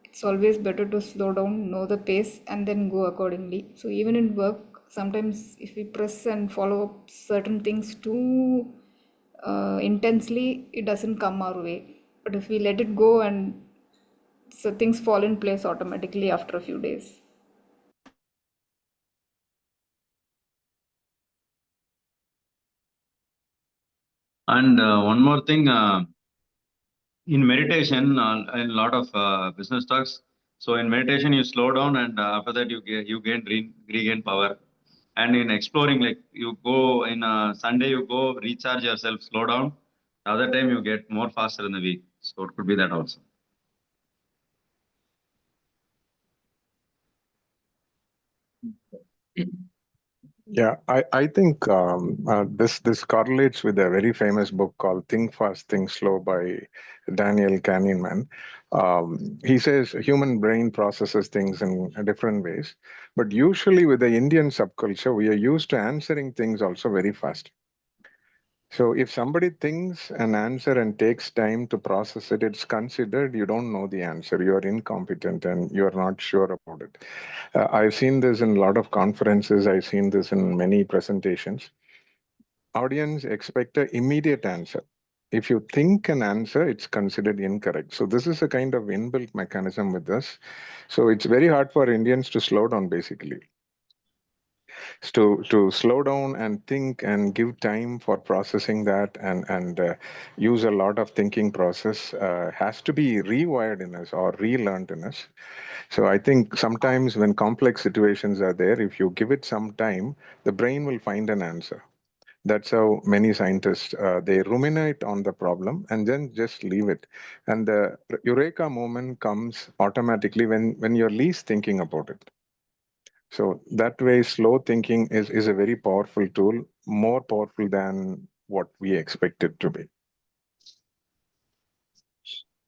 It's always better to slow down, know the pace, and then go accordingly. So, even in work, sometimes if we press and follow up certain things too intensely, it doesn't come our way. But if we let it go, and so things fall in place automatically after a few days. And one more thing, in meditation, in a lot of business talks. So in meditation, you slow down, and after that, you regain power. And in exploring, like you go in Sunday, you go recharge yourself, slow down. The other time, you get more faster in the week. So it could be that also. Yeah, I think this correlates with a very famous book called Think Fast, Think Slow by Daniel Kahneman. He says human brain processes things in different ways, but usually with the Indian subculture, we are used to answering things also very fast. So if somebody thinks an answer and takes time to process it, it's considered you don't know the answer, you are incompetent and you are not sure about it. I've seen this in a lot of conferences, I've seen this in many presentations. Audience expect an immediate answer. If you think an answer, it's considered incorrect. So this is a kind of inbuilt mechanism with us. So it's very hard for Indians to slow down basically. To slow down and think and give time for processing that and use a lot of thinking process has to be rewired in us or relearned in us. So I think sometimes when complex situations are there, if you give it some time, the brain will find an answer. That's how many scientists they ruminate on the problem and then just leave it. And the eureka moment comes automatically when you're least thinking about it. So that way, slow thinking is a very powerful tool, more powerful than what we expect it to be.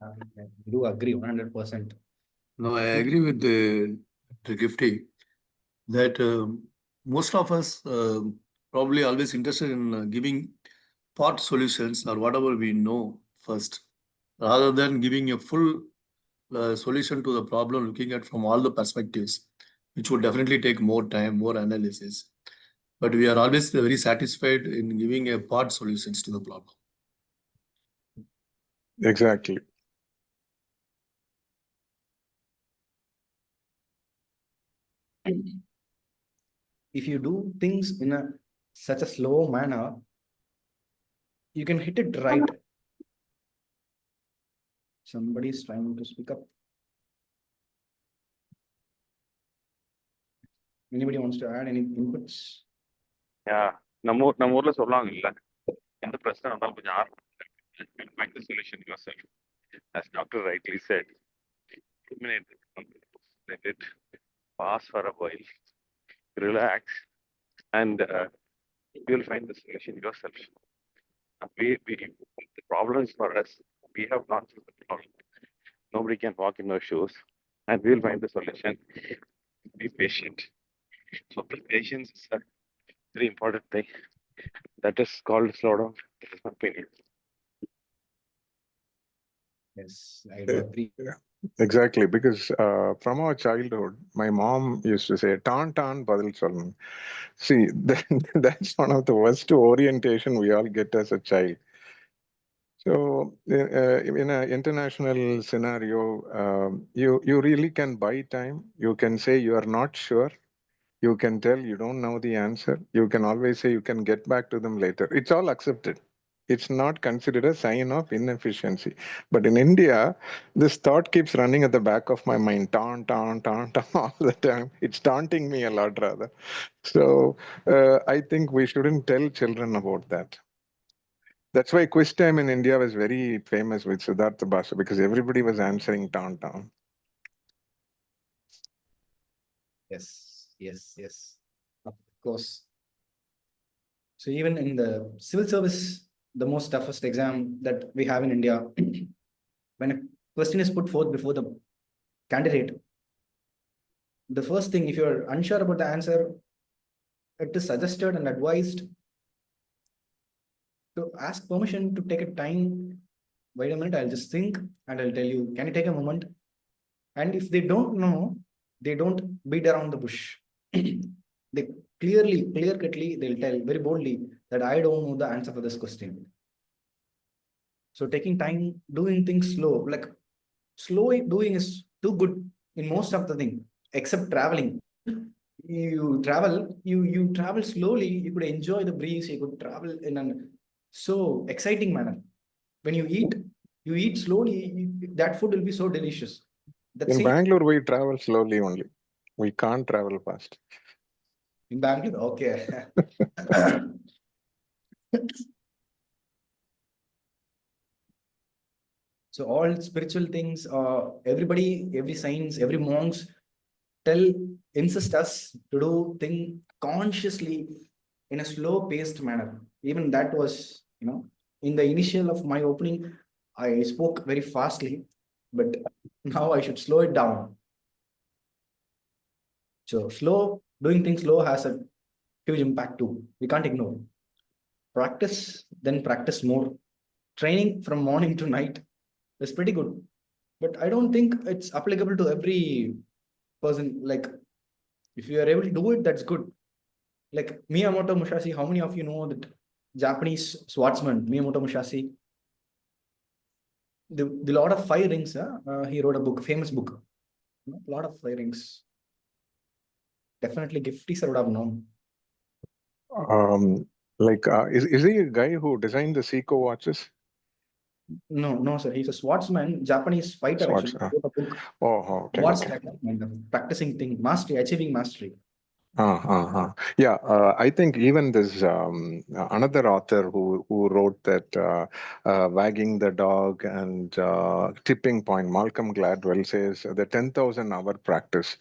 I do agree 100%. No, I agree with the Gifty that most of us probably always interested in giving part solutions or whatever we know first, rather than giving a full solution to the problem, looking at from all the perspectives, which would definitely take more time, more analysis. But we are always very satisfied in giving a part solutions to the problem. Exactly. If you do things in such a slow manner, you can hit it right. Somebody is trying to speak up. Anybody wants to add any inputs? Yeah, நம்ம ஊர்ல சொல்லுவாங்க இல்ல, எந்த பிரச்சனை வந்தாலும் கொஞ்சம் ஆரம்பிச்சு find the solution yourself. As Dr. rightly said, eliminate it, let it pass for a while, relax, and you will find the solution yourself. The problems for us, we have gone through the problem. Nobody can walk in our shoes, and we will find the solution. Be patient. So the patience is a very important thing. That is called slow down. That is my opinion. Yes, I do agree. Yeah, exactly. Because from our childhood, my mom used to say, "Tan tan badal solnu." See, that's one of the worst orientation we all get as a child. So, in an international scenario, you really can buy time. You can say you are not sure. You can tell you don't know the answer. You can always say you can get back to them later. It's all accepted. It's not considered a sign of inefficiency. But in India, this thought keeps running at the back of my mind, taunt, taunt, taunt, taunt all the time. It's taunting me a lot, rather. So I think we shouldn't tell children about that. That's why quiz time in India was very famous with Siddhartha Basha, because everybody was answering taunt, taunt. Yes. Of course. So even in the civil service, the most toughest exam that we have in India, when a question is put forth before the candidate, the first thing, if you're unsure about the answer, it is suggested and advised to ask permission to take a time. Wait a minute, I'll just think and I'll tell you, can you take a moment? And if they don't know, they don't beat around the bush. They clear-cutly, they'll tell very boldly that I don't know the answer for this question. So taking time, doing things slow, like slow doing is too good in most of the thing, except traveling. You travel slowly, you could enjoy the breeze, you could travel in an so exciting manner. When you eat slowly, that food will be so delicious. In Bangalore, we travel slowly only. We can't travel fast. In Bangalore, okay. So all spiritual things, everybody, every science, every monks, insist us to do thing consciously in a slow paced manner. Even that was, in the initial of my opening, I spoke very fastly, but now I should slow it down. So doing things slow has a huge impact too. We can't ignore. Practice, then practice more. Training from morning to night is pretty good, but I don't think it's applicable to every person. Like, if you are able to do it, that's good. Like Miyamoto Musashi, how many of you know that Japanese swordsman Miyamoto Musashi? The Lord of Five Rings, he wrote a book, famous book. Lord of Five Rings. Definitely Gifty sir would have known. Is he a guy who designed the Seiko watches? No, sir. He's a swordsman, Japanese fighter. Swords. Actually, he wrote a book. Okay. War strategy, kind of practicing thing, mastery, achieving mastery. Yeah, I think even this another author who wrote that wagging the dog and tipping point, Malcolm Gladwell says the 10,000-hour practice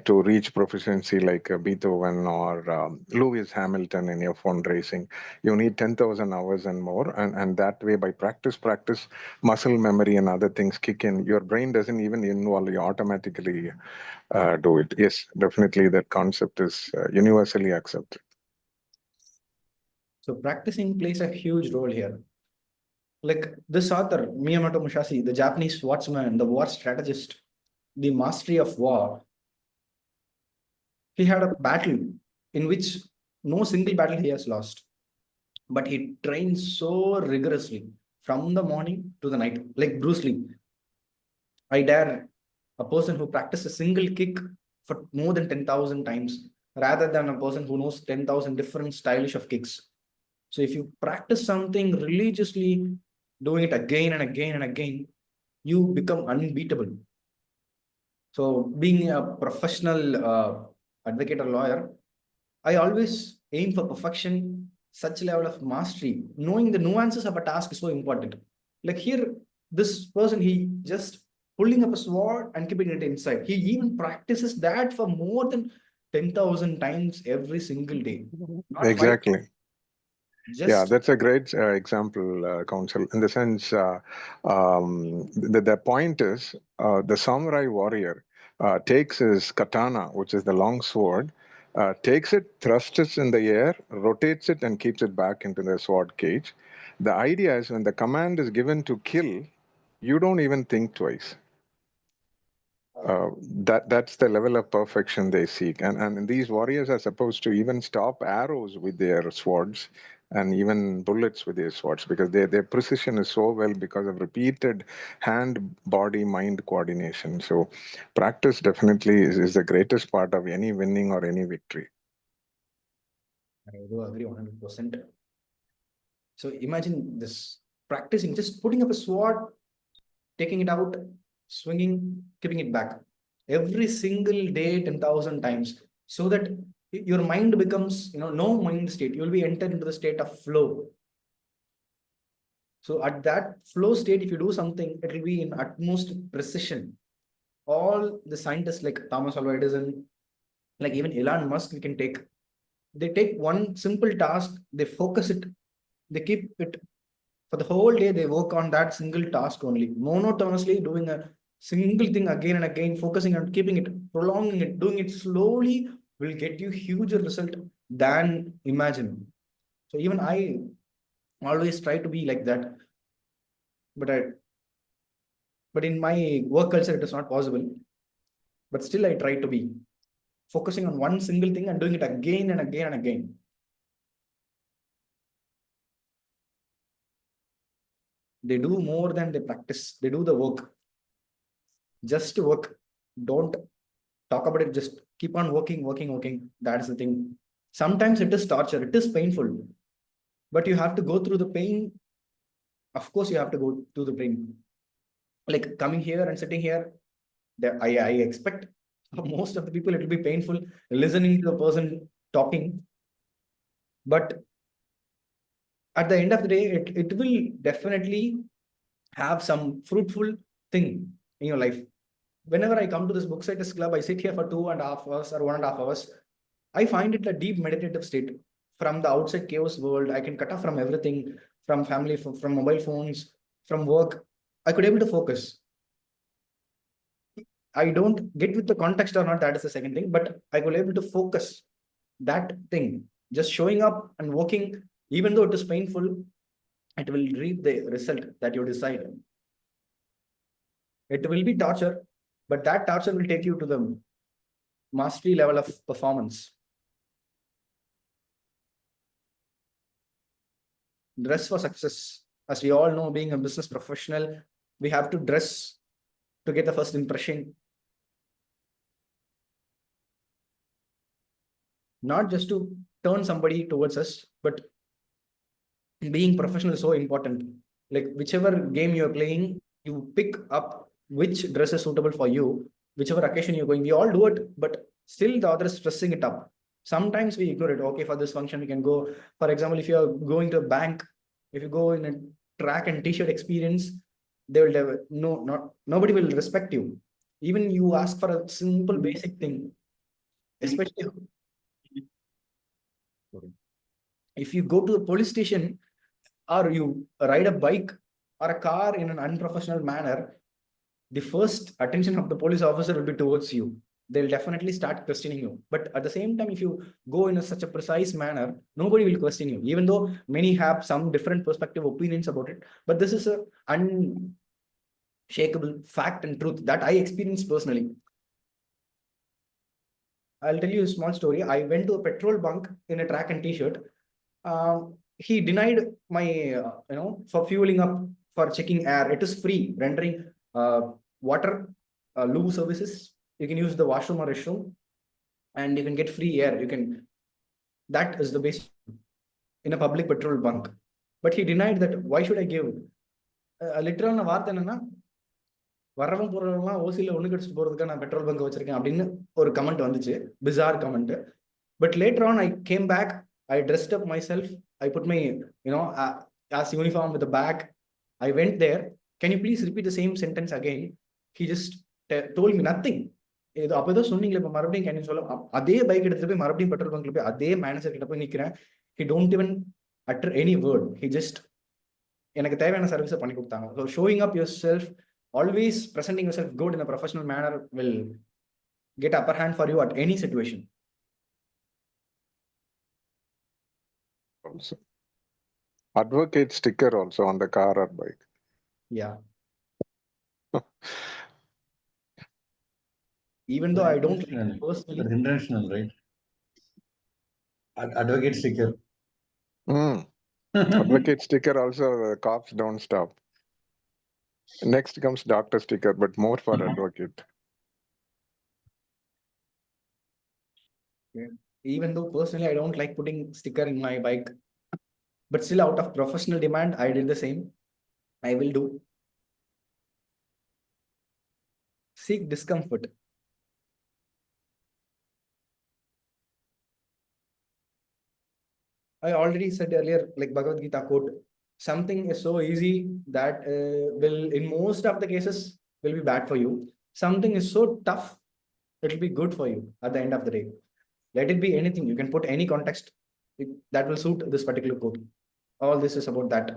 to reach proficiency like Beethoven or Lewis Hamilton in your phone racing. You need 10,000 hours and more, and that way by practice, muscle memory and other things kick in. Your brain doesn't even involve, you automatically do it. Yes, definitely that concept is universally accepted. So practicing plays a huge role here. Like this author, Miyamoto Musashi, the Japanese swordsman, the war strategist, the mastery of war. He had a battle in which no single battle he has lost, but he trained so rigorously from the morning to the night, like Bruce Lee. I dare a person who practices a single kick for more than 10,000 times rather than a person who knows 10,000 different stylish of kicks. So if you practice something religiously, doing it again and again and again, you become unbeatable. So being a professional advocate or lawyer, I always aim for perfection, such level of mastery. Knowing the nuances of a task is so important. Like here, this person, he just pulling up a sword and keeping it inside. He even practices that for more than 10,000 times every single day. Not Exactly. Yeah, just that's a great example, Counsel. In the sense, the point is the samurai warrior takes his katana, which is the long sword, takes it, thrusts it in the air, rotates it, and keeps it back into the sword cage. The idea is when the command is given to kill, you don't even think twice. That's the level of perfection they seek, and these warriors are supposed to even stop arrows with their swords and even bullets with their swords because their precision is so well because of repeated hand body mind coordination. So practice definitely is the greatest part of any winning or any victory. I do agree 100%. So imagine this practicing, just putting up a sword, taking it out, swinging, keeping it back every single day 10,000 times, so that your mind becomes, no mind state. You will be entered into the state of flow. So at that flow state, if you do something, it will be in utmost precision. All the scientists like Thomas Alva Edison, like even Elon Musk, they take one simple task, they focus it, they keep it for the whole day, they work on that single task only, monotonously doing a single thing again and again, focusing on keeping it, prolonging it, doing it slowly will get you huger result than imagine. So even I always try to be like that, but in my work culture it is not possible. But still I try to be focusing on one single thing and doing it again and again and again. They do more than they practice. They do the work. Just work. Don't talk about it. Just keep on working. That's the thing. Sometimes it is torture. It is painful. But you have to go through the pain. Of course, you have to go through the pain. Like coming here and sitting here, I expect for most of the people it will be painful listening to the person talking. But at the end of the day, it will definitely have some fruitful thing in your life. whenever I come to this book Booksellers Club, I sit here for 2.5 hours or 1.5 hours. I find it a deep meditative state. From the outside chaos world, I can cut off from everything, from family, from mobile phones, from work. I could able to focus. I don't get with the context or not, that is the second thing, but I could able to focus that thing. Just showing up and working, even though it is painful, it will reap the result that you decide. It will be torture, but that torture will take you to the mastery level of performance. Dress for success. As we all know, being a business professional, we have to dress to get the first impression. Not just to turn somebody towards us, but being professional is so important. Like whichever game you're playing, you pick up which dress is suitable for you, whichever occasion you're going. We all do it, but still the other is stressing it up. Sometimes we ignore it. Okay, for this function, we can go. For example, if you're going to a bank, if you go in a track and t-shirt experience, they will never, nobody will respect you. Even you ask for a simple basic thing, especially if you go to the police station or you ride a bike or a car in an unprofessional manner, the first attention of the police officer will be towards you. They'll definitely start questioning you. But at the same time, if you go in such a precise manner, nobody will question you, even though many have some different perspective opinions about it. But this is a unshakable fact and truth that I experienced personally. I'll tell you a small story. I went to a petrol bunk in a track and t-shirt. He denied my, for fueling up, for checking air. It is free, rendering water, loo services. You can use the washroom or restroom, and you can get free air. That is the base in a public petrol bunk. But he denied that. Why should I give? Literal வார்த்தை என்னன்னா, வரவும் போறவங்கலாம் ஓசியில ஒண்ணு கடிச்சிட்டு போறதுக்கு நான் petrol bunk வச்சிருக்கேன் அப்படின்னு ஒரு கமெண்ட் வந்துச்சு. Bizarre comment. But later on, I came back. I dressed up myself. I put my, as uniform with a bag. I went there. Can you please repeat the same sentence again? He just told me nothing. இது அப்பதான் சொன்னீங்களே இப்ப மறுபடியும் can you சொல்ல, அதே bike எடுத்துட்டு போய் மறுபடியும் பெட்ரோல் பங்க்ல போய் அதே மேனேஜர் கிட்ட போய் நிக்கிறேன். He don't even utter any word. He just எனக்கு தேவையான சர்வீஸை பண்ணி கொடுத்தாங்க. So showing up yourself, always presenting yourself good in a professional manner will get upper hand for you at any situation. Also, advocate sticker also on the car or bike. Yeah. Even though I don't like personally. That's intentional, right? Advocate sticker. Advocate sticker also, the cops don't stop. Next comes doctor sticker, but more for advocate. Yeah. Even though personally I don't like putting sticker in my bike, but still out of professional demand, I did the same. I will do. Seek discomfort. I already said earlier, like Bhagavad Gita quote, something is so easy that will, in most of the cases, will be bad for you. Something is so tough, it will be good for you at the end of the day. Let it be anything. You can put any context that will suit this particular quote. All this is about that.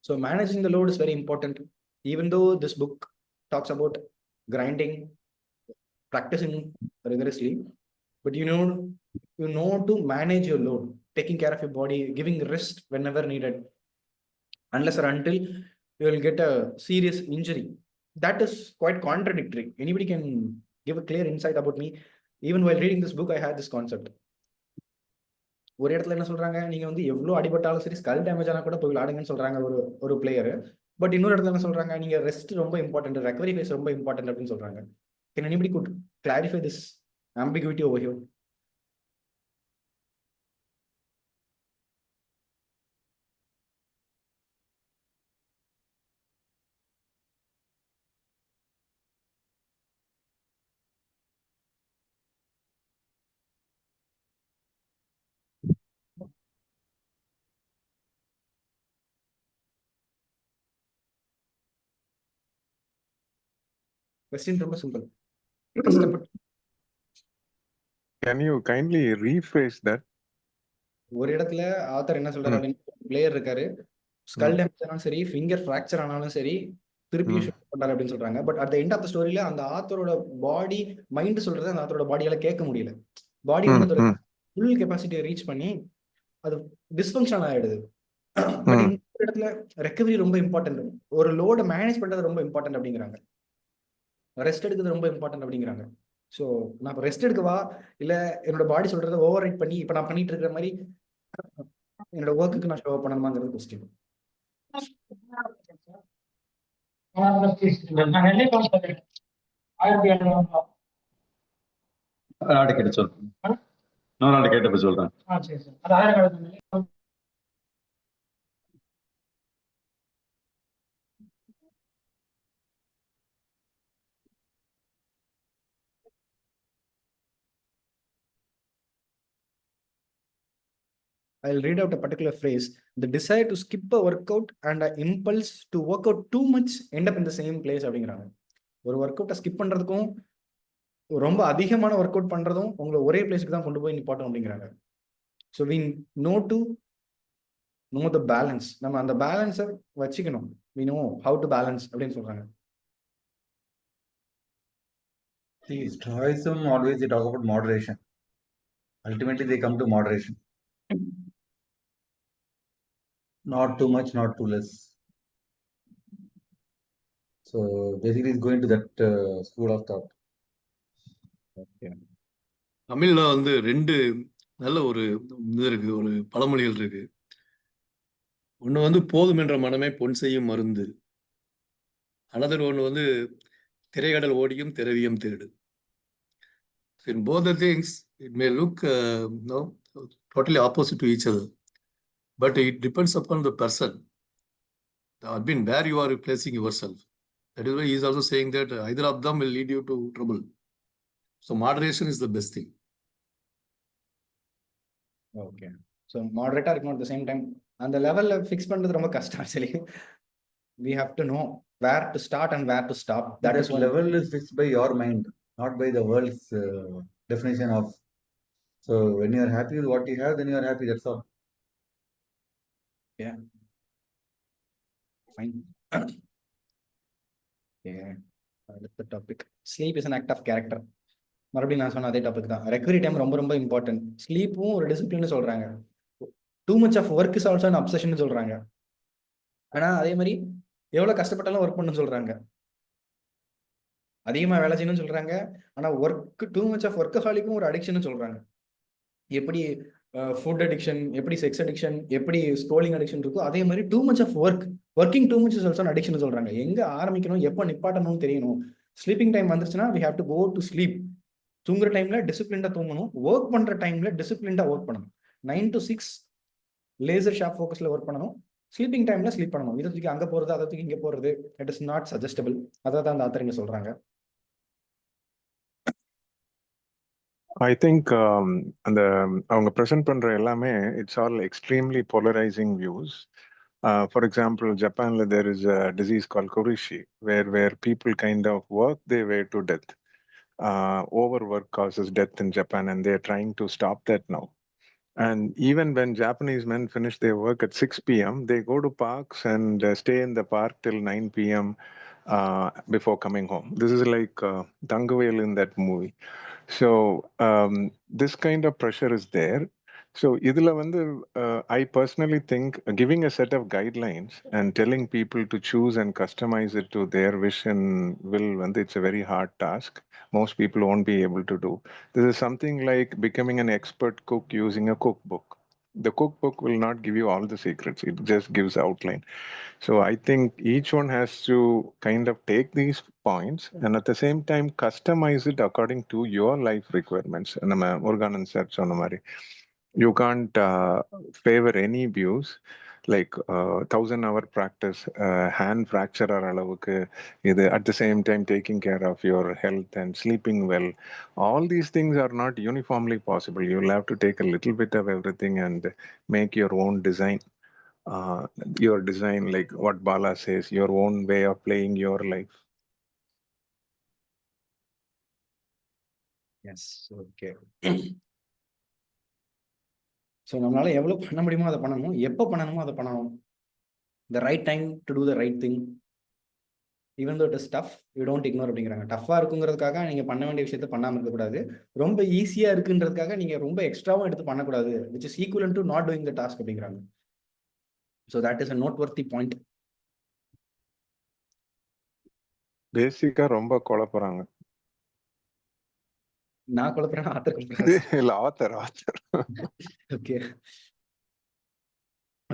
So managing the load is very important. Even though this book talks about grinding, practicing rigorously, but you know to manage your load, taking care of your body, giving rest whenever needed, unless or until you will get a serious injury. That is quite contradictory. Anybody can give a clear insight about me. Even while reading this book, I had this concept. ஒரு இடத்துல என்ன சொல்றாங்க, நீங்க வந்து எவ்வளவு அடிபட்டாலும் சரி, skull damage ஆனா கூட போய் விளையாடுங்கன்னு சொல்றாங்க ஒரு பிளேயர். பட் இன்னொரு இடத்துல என்ன சொல்றாங்க, நீங்க ரெஸ்ட் ரொம்ப இம்பார்ட்டன்ட், ரெக்கவரி ஃபேஸ் ரொம்ப இம்பார்ட்டன்ட் அப்படின்னு சொல்றாங்க. Can anybody could clarify this ambiguity over here? Question ரொம்ப சிம்பிள். கஷ்டப்பட்டு Can you kindly rephrase that? ஒரு இடத்துல ஆத்தர் என்ன சொல்றாரு அப்படின்னு, பிளேயர் இருக்காரு, ஸ்கல் டேமேஜ் ஆனாலும் சரி, ஃபிங்கர் ஃப்ராக்சர் ஆனாலும் சரி, திருப்பி ஷூட் பண்றாரு அப்படின்னு சொல்றாங்க. But at the end of the ஸ்டோரியில அந்த ஆத்தரோட பாடி, மைண்ட் சொல்றது அந்த ஆத்தரோட பாடியால கேட்க முடியல. பாடி வந்து அதோட ஃபுல் கெப்பாசிட்டியை ரீச் பண்ணி அது டிஸ்ஃபங்க்ஷன் ஆயிடுது. பட் இந்த இடத்துல ரெக்கவரி ரொம்ப இம்பார்ட்டன்ட், ஒரு லோட மேனேஜ் பண்றது ரொம்ப இம்பார்ட்டன்ட் அப்படிங்கிறாங்க, ரெஸ்ட் எடுக்கிறது ரொம்ப இம்பார்ட்டன்ட் அப்படிங்கிறாங்க. ஸோ நான் இப்போ ரெஸ்ட் எடுக்கவா, இல்லை என்னோட பாடி சொல்றதை ஓவர் ரைட் பண்ணி இப்போ நான் பண்ணிட்டு இருக்கிற மாதிரி என்னோட ஒர்க்குக்கு நான் ஷோ பண்ணணுமாங்கிறது கொஸ்டின். கேட்டு சொல்றேன், இன்னொரு கேட்டப்ப சொல்றேன். I'll read out a particular phrase. The desire to skip a workout and an impulse to work out too much end up in the same place அப்படிங்கிறாங்க. ஒரு ஒர்க் அவுட்டை ஸ்கிப் பண்றதுக்கும் ரொம்ப அதிகமான ஒர்க் அவுட் பண்றதும் உங்களை ஒரே பிளேஸ்க்கு தான் கொண்டு போய் நிப்பாட்டும் அப்படிங்கிறாங்க. So we know to know the balance. நம்ம அந்த பேலன்ஸை வச்சுக்கணும். We know how to balance அப்படின்னு சொல்றாங்க. See, Stoicism always they talk about moderation. Ultimately, they come to moderation. Not too much, not too less. So basically, it's going to that school of thought. Okay. தமிழ்ல வந்து ரெண்டு நல்ல ஒரு இது இருக்கு, ஒரு பழமொழிகள் இருக்கு. ஒன்று வந்து போதும் என்ற மனமே பொன் செய்யும் மருந்து. அனதர் ஒன்று வந்து திரைகடல் ஓடியும் திரவியம் தேடு. In both the things, it may look totally opposite to each other, but it depends upon the person. I mean, where you are placing yourself. That is why he is also saying that either of them will lead you to trouble. So moderation is the best thing. Okay. So moderate இருக்கணும் at the same time. அந்த லெவல்ல fix பண்றது ரொம்ப கஷ்டம் actually. We have to know where to start and where to stop. That is level is fixed by your mind, not by the world's definition of. So when you are happy with what you have, then you are happy. That's all. Yeah. Fine. Yeah. அடுத்த topic, sleep is an act of character. மறுபடியும் நான் சொன்ன அதே topic தான். Recovery time ரொம்ப ரொம்ப important. ஸ்லீப்பும் ஒரு discipline சொல்றாங்க. Too much of work is also an obsession சொல்றாங்க. ஆனா அதே மாதிரி எவ்வளவு கஷ்டப்பட்டாலும் ஒர்க் பண்ணு சொல்றாங்க. அதிகமா வேலை செய்யணும்னு சொல்றாங்க. ஆனா ஒர்க் டூ மச் ஆஃப் ஒர்க்கஹாலிக்கும் ஒரு அடிக்ஷன் சொல்றாங்க. எப்படி ஃபுட் அடிக்ஷன், எப்படி செக்ஸ் அடிக்ஷன், எப்படி ஸ்க்ரோலிங் அடிக்ஷன் இருக்கோ அதே மாதிரி too much of working too much is also addiction சொல்றாங்க. எங்க ஆரம்பிக்கணும், எப்போ நிப்பாட்டணும்னு தெரியணும். ஸ்லீப்பிங் டைம் வந்துருச்சுன்னா we have to go to sleep. தூங்குற டைம்ல டிசிப்ளின்டா தூங்கணும். ஒர்க் பண்ற டைம்ல டிசிப்ளின்டா ஒர்க் பண்ணணும். 9 to 6 லேசர் ஷார்ப் ஃபோக்கஸ்ல ஒர்க் பண்ணணும். ஸ்லீப்பிங் டைம்ல ஸ்லீப் பண்ணணும். இதை தூக்கி அங்க போறது, அதை தூக்கி இங்க போறது, இட் இஸ் நாட் சஜஸ்டபிள். அதான் அந்த ஆத்தர் இங்க சொல்றாங்க. I think அந்த அவங்க ப்ரெசென்ட் பண்ற எல்லாமே it's all extremely polarising views. For example, Japan, there is a disease called Kurishi, where people kind of work their way to death. Overwork causes death in Japan, and they are trying to stop that now. And even when Japanese men finish their work at 6 p.m., they go to parks and stay in the park till 9 p.m. Before coming home. This is like Dangavel in that movie. So this kind of pressure is there. So idhula vandu I personally think giving a set of guidelines and telling people to choose and customize it to their wish and will, vandu it's a very hard task. Most people won't be able to do. This is something like becoming an expert cook using a cookbook. The cookbook will not give you all the secrets. It just gives outline. So I think each one has to kind of take these points and at the same time customize it according to your life requirements. And Organan said so, you can't favor any views like 1,000-hour practice, hand fracture or alavukku idu, at the same time taking care of your health and sleeping well. All these things are not uniformly possible. You'll have to take a little bit of everything and make your own design. Your design, like what Bala says, your own way of playing your life. Yes, okay. So நம்மளால எவ்வளவு பண்ண முடியுமோ அதை பண்ணணும், எப்போ பண்ணணுமோ அதை பண்ணணும். The right time to do the right thing, even though it is tough, you don't ignore அப்படிங்கிறாங்க. டஃபா இருக்குங்கிறதுக்காக நீங்க பண்ண வேண்டிய விஷயத்த பண்ணாம இருக்கக்கூடாது. ரொம்ப ஈஸியா இருக்குன்றதுக்காக நீங்க ரொம்ப எக்ஸ்ட்ராவும் எடுத்து பண்ணக்கூடாது, which is equal to not doing the task அப்படிங்கிறாங்க. So that is a noteworthy point. பேசிக்கா ரொம்ப குழப்புறாங்க. நான் குழப்பறேன், ஆத்தர் குழப்பறாரு. இல்ல, ஆத்தர். ஓகே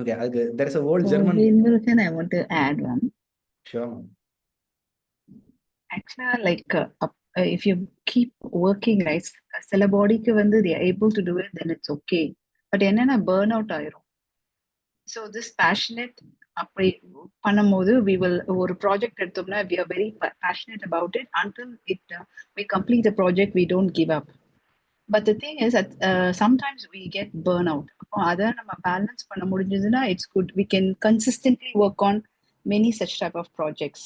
ஓகே, அதுக்கு there is a old So, German. Veermurugan, I want to add one. Sure. Actually, like if you keep working, right, சில பாடிக்கு வந்து they are able to do it, then it's okay. But என்னன்னா burn out ஆயிரும். So this passionate அப்படி பண்ணும்போது we will ஒரு project எடுத்தோம்னா we are very passionate about it until we complete the project, we don't give up. But the thing is that sometimes we get burnout. அப்போ அதை நம்ம balance பண்ண முடிஞ்சதுன்னா it's good. We can consistently work on many such type of projects.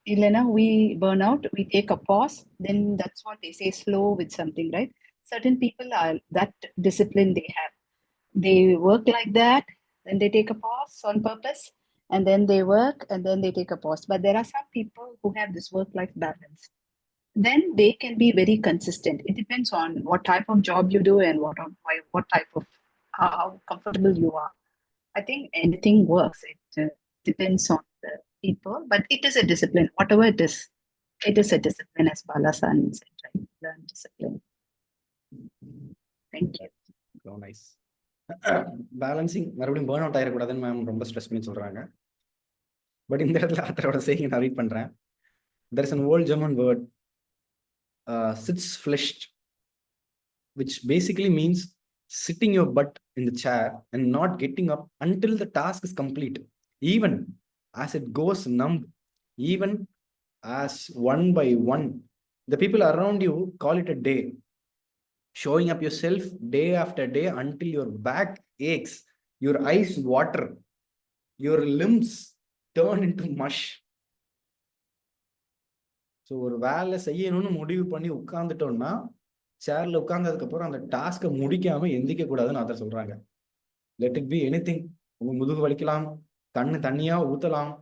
Ilena, we burn out, we take a pause, then that's what they say, slow with something, right? Certain people are that discipline they have. They work like that, then they take a pause on purpose, and then they work, and then they take a pause. But there are some people who have this work-life balance. Then they can be very consistent. It depends on what type of job you do and what type of how comfortable you are. I think anything works. It depends on the people, but it is a discipline. Whatever it is a discipline, as Balasan said, right? Learn discipline. Thank you. So nice. Balancing மறுபடியும் burn out ஆயிடக்கூடாதுன்னு ma'am ரொம்ப stress பண்ணி சொல்றாங்க. But இந்த இடத்துல ஆத்தரோட செய்தி நான் read பண்றேன். There is an old German word, sits fleshed, which basically means sitting your butt in the chair and not getting up until the task is complete, even as it goes numb, even as one by one the people around you call it a day, showing up yourself day after day until your back aches, your eyes water, your limbs turn into mush. So ஒரு வேலை செய்யணும்னு முடிவு பண்ணி உட்கார்ந்துட்டோம்னா சேர்ல உட்கார்ந்ததுக்கு அப்புறம் அந்த டாஸ்கை முடிக்காம எந்திக்க கூடாதுன்னு ஆத்தர் சொல்றாங்க. Let it be anything. உங்க முதுகு வலிக்கலாம், கண்ணு தண்ணியா ஊத்தலாம்,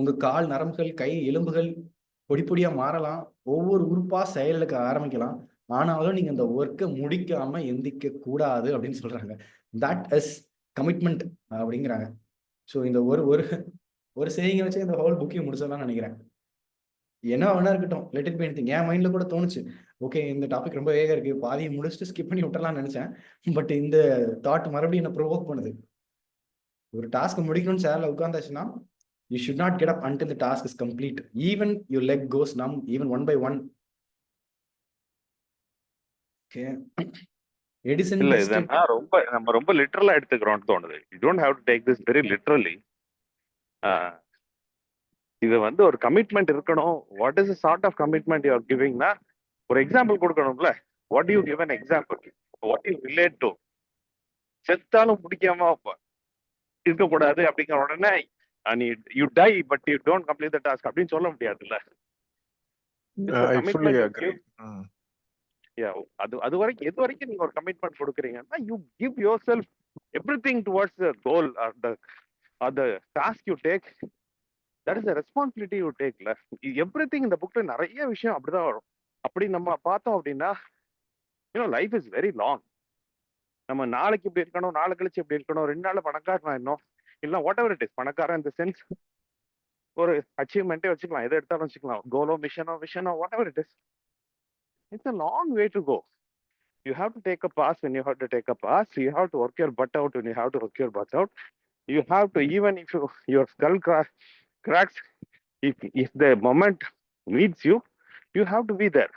உங்க கால் நரம்புகள், கை எலும்புகள் பொடி பொடியா மாறலாம், ஒவ்வொரு உறுப்பா செயலுக்கு ஆரம்பிக்கலாம். ஆனாலும் நீங்க அந்த ஒர்க்கை முடிக்காம எந்திக்க கூடாது அப்படின்னு சொல்றாங்க. தட் இஸ் கமிட்மெண்ட் அப்படிங்கிறாங்க. ஸோ இந்த ஒரு ஒரு ஒரு செய்திங்க வச்சு இந்த ஹோல் புக்கையும் முடிச்சிடலாம்னு நினைக்கிறேன். என்ன வேணா இருக்கட்டும், லெட் இட் பி எனிதிங். என் மைண்ட்ல கூட தோணுச்சு, ஓகே இந்த டாபிக் ரொம்ப வேகா இருக்கு, பாதியை முடிச்சுட்டு ஸ்கிப் பண்ணி விட்டுறலாம்னு நினைச்சேன். பட் இந்த தாட் மறுபடியும் என்ன ப்ரொவோக் பண்ணுது. ஒரு டாஸ்க் முடிக்கணும்னு சேர்ல உட்கார்ந்தாச்சுன்னா you should not get up until the task is complete, even your leg goes numb, even one by one. Okay. Edison இல்ல tested. இதனா நம்ம ரொம்ப லிட்டரலா எடுத்துக்கிறோம்னு தோணுது. You don't have to take this very literally. இது வந்து ஒரு commitment இருக்கணும். What is sort of commitment you are கிவிங்னா ஒரு எக்ஸாம்பிள் கொடுக்கணும்ல. What you give an example, what you relate to. செத்தாலும் பிடிக்காம இருக்கக்கூடாது அப்படிங்கிற உடனே நீ you die but you don't complete the task அப்படின்னு சொல்ல முடியாதுல்ல. I fully agree. அது வரைக்கும் எது வரைக்கும் நீங்க ஒரு கமிட்மெண்ட் கொடுக்குறீங்கன்னா you give yourself everything towards the goal or the task you take. That is the responsibility you டேக்ல. எவ்ரிதிங் இந்த புக்ல நிறைய விஷயம் அப்படிதான் வரும். அப்படி நம்ம பார்த்தோம் அப்படின்னா லைஃப் இஸ் வெரி லாங். நம்ம நாளைக்கு இப்படி இருக்கணும், நாளை கழிச்சு இப்படி இருக்கணும், 2 நாள்ல பணக்காரன் இன்னும் இல்லை வாட் எவர் இட் இஸ். பணக்காரன் இந்த சென்ஸ் ஒரு அச்சீவ்மெண்ட்டே வச்சுக்கலாம், எதை எடுத்தாலும் வச்சுக்கலாம், கோலோ விஷனோ whatever it is. It's a long way to go. You have to take a pass when you have to take a pass. You have to work your butt out when you have to work your butt out. You have to, even if your skull cracks, if the moment needs you, you have to be there.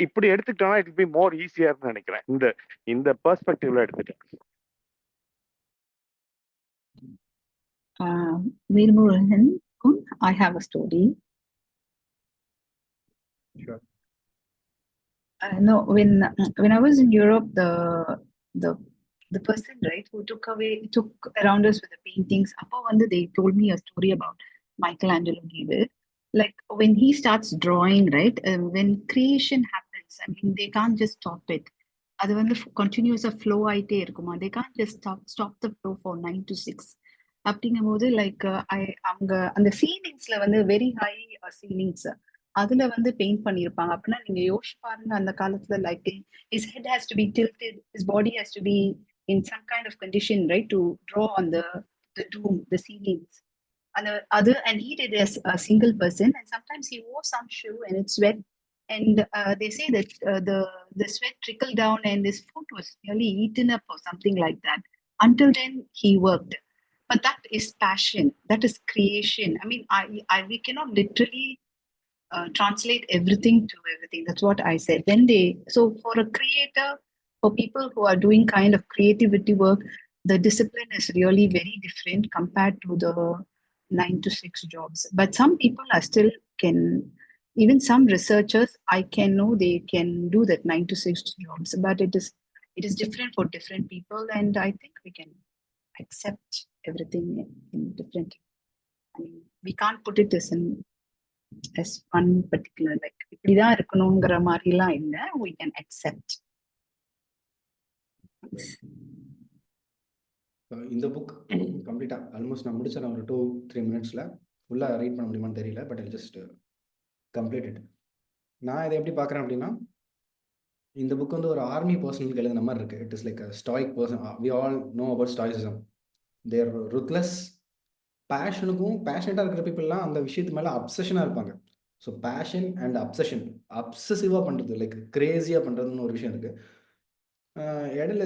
இப்படி எடுத்துக்கிட்டோம்னா it will be more easier நினைக்கிறேன். இந்த பெர்ஸ்பெக்டிவ்ல எடுத்துட்டேன். Veermurugan, I have a story. Sure. No, when I was in Europe, the person, right, who took around us with the paintings, appa vandu they told me a story about Michelangelo gave it. Like when he starts drawing, right? When creation happens, I mean, they can't just stop it. அது வந்து கண்டினியூஸா flow ஆயிட்டே இருக்குமா, they can't just stop the flow for 9 to 6 அப்படிங்கும்போது like அவங்க அந்த சீலிங்ஸ்ல வந்து very high ceilings அதுல வந்து பெயிண்ட் பண்ணியிருப்பாங்க. அப்படின்னா நீங்க யோசிச்சு பாருங்க, அந்த காலத்துல like his head has to be tilted, his body has to be in some kind of condition, right, to draw on the dome, the ceilings. And other, and he did as a single person, and sometimes he wore some shoe and it's wet, and they say that the sweat trickled down and his foot was nearly eaten up or something like that. Until then he worked, but that is passion, that is creation. I mean, we cannot literally translate everything to everything. That's what I said. Then so for a creator, for people who are doing kind of creativity work, the discipline is really very different compared to the 9 to 6 jobs. But some people are still can, even some researchers, I can know they can do that 9 to 6 jobs, but it is different for different people, and I think we can accept everything in different. I mean, we can't put it as one particular, like இப்படிதான் இருக்கணுங்கிற மாதிரிலாம் இல்லை, we can accept. இந்த book கம்ப்ளீட்டாக almost நான் முடிச்சேன் ஒரு 2-3 மினிட்ஸில். ஃபுல்லாக ரீட் பண்ண முடியுமான்னு தெரியல, பட் ஐ ஜஸ்ட் கம்ப்ளீட்டட். நான் இதை எப்படி பார்க்குறேன் அப்படின்னா, இந்த புக் வந்து ஒரு ஆர்மி பர்சனுக்கு எழுதுன மாதிரி இருக்குது. It is like a stoic person. We all know about stoicism. They're ruthless. பேஷனேட்டாக இருக்கிற பீப்புளெலாம் அந்த விஷயத்து மேலே அப்சஷனாக இருப்பாங்க. ஸோ பேஷன் அண்ட் அப்சஷன், அப்சசிவாக பண்ணுறது, லைக் கிரேஸியாக பண்ணுறதுன்னு ஒரு விஷயம் இருக்குது. இடையில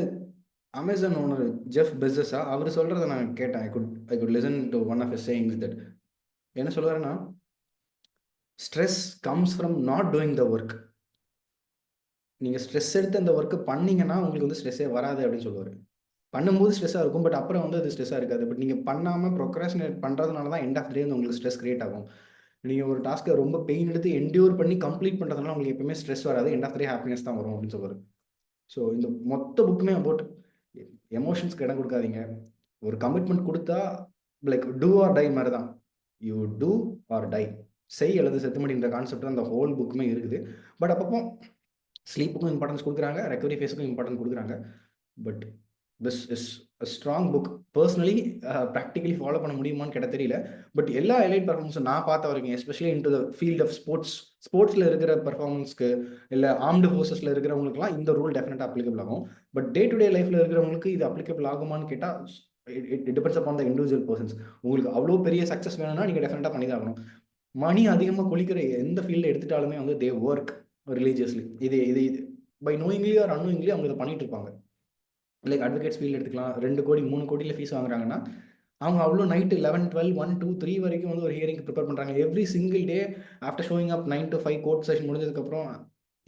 அமேசான் ஓனர் ஜெஃப் பெசஸா அவர் சொல்கிறத நான் கேட்டேன். I could listen to one of his sayings that என்ன சொல்லுவாருன்னா, stress comes from not doing the work. நீங்கள் ஸ்ட்ரெஸ் எடுத்து அந்த ஒர்க்கு பண்ணீங்கன்னா உங்களுக்கு வந்து ஸ்ட்ரெஸ்ஸே வராது அப்படின்னு சொல்லுவார். பண்ணும்போது ஸ்ட்ரெஸ்ஸாக இருக்கும், பட் அப்புறம் வந்து அது ஸ்ட்ரெஸ்ஸாக இருக்காது. பட் நீங்கள் பண்ணாமல் ப்ரொக்ராஸ்டினேட் பண்ணுறதுனால தான் எண்ட் ஆஃப் டே வந்து உங்களுக்கு ஸ்ட்ரெஸ் கிரியேட் ஆகும். நீங்கள் ஒரு டாஸ்க்கை ரொம்ப பெயின் எடுத்து என்டியூர் பண்ணி கம்ப்ளீட் பண்ணுறதுனால உங்களுக்கு எப்பவுமே ஸ்ட்ரெஸ் வராது, எண்ட் ஆஃப் டே ஹாப்பினஸ் தான் வரும் அப்படின்னு சொல்லுவார். ஸோ இந்த மொத்த புக்குமே அபவுட் எமோஷன்ஸ்க்கு இடம் கொடுக்காதீங்க. ஒரு கமிட்மெண்ட் கொடுத்தா லைக் டூ ஆர் டை மாதிரி தான். யூ டூ ஆர் டை, செய் அல்லது செத்துமடின்ற கான்செப்ட் தான் அந்த ஹோல் புக்குமே இருக்குது. பட் அப்பப்போ ஸ்லீப்புக்கும் இம்பார்ட்டன்ஸ் கொடுக்குறாங்க, ரெக்கவரி ஃபேஸுக்கும் இம்பார்ட்டன்ஸ் கொடுக்குறாங்க. But this is a strong book. Personally practically follow பண்ண முடியுமான்னு கேட்ட தெரியல. பட் எல்லா எலைட் பர்ஃபார்மன்ஸும் நான் பார்த்த வரைக்கும், especially in to the field of ஸ்போர்ட்ஸில் இருக்கிற பர்ஃபார்மன்ஸ்க்கு இல்லை ஆர்ம்டு ஃபோர்ஸஸில் இருக்கிறவங்களுக்குலாம் இந்த ரூல் டெஃபினட்டாக அப்ளிகபிள் ஆகும். பட் டே டு டே லைஃப்பில் இருக்கிறவங்களுக்கு இது அப்ளிகபிள் ஆகுமான்னு கேட்டால் it depends upon the individual persons. உங்களுக்கு அவ்வளோ பெரிய சக்ஸஸ் வேணும்னா நீங்கள் டெஃபினட்டாக பண்ணி தான் ஆகணும். மணி அதிகமாக கொளிக்கிற எந்த ஃபீல்டில் எடுத்துட்டாலுமே வந்து தே ஒர்க் ரிலீஜியஸ்லி. இது பை நோயிங்லி ஆர் அன்னோயிங்லி அவங்க இதை பண்ணிட்டு இருப்பாங்க. லைக் அட்வொகேட்ஸ் ஃபீல்டு எடுத்துக்கலாம். 2 கோடி 3 கோடியில் ஃபீஸ் வாங்குறாங்கன்னா அவங்க அவ்வளோ நைட்டு 11, 12, 1, 2, 3 வரைக்கும் வந்து ஒரு ஹியரிங் ப்ரிப்பேர் பண்ணுறாங்க. Every single day after showing up 9 to 5 court session முடிஞ்சதுக்கப்புறம்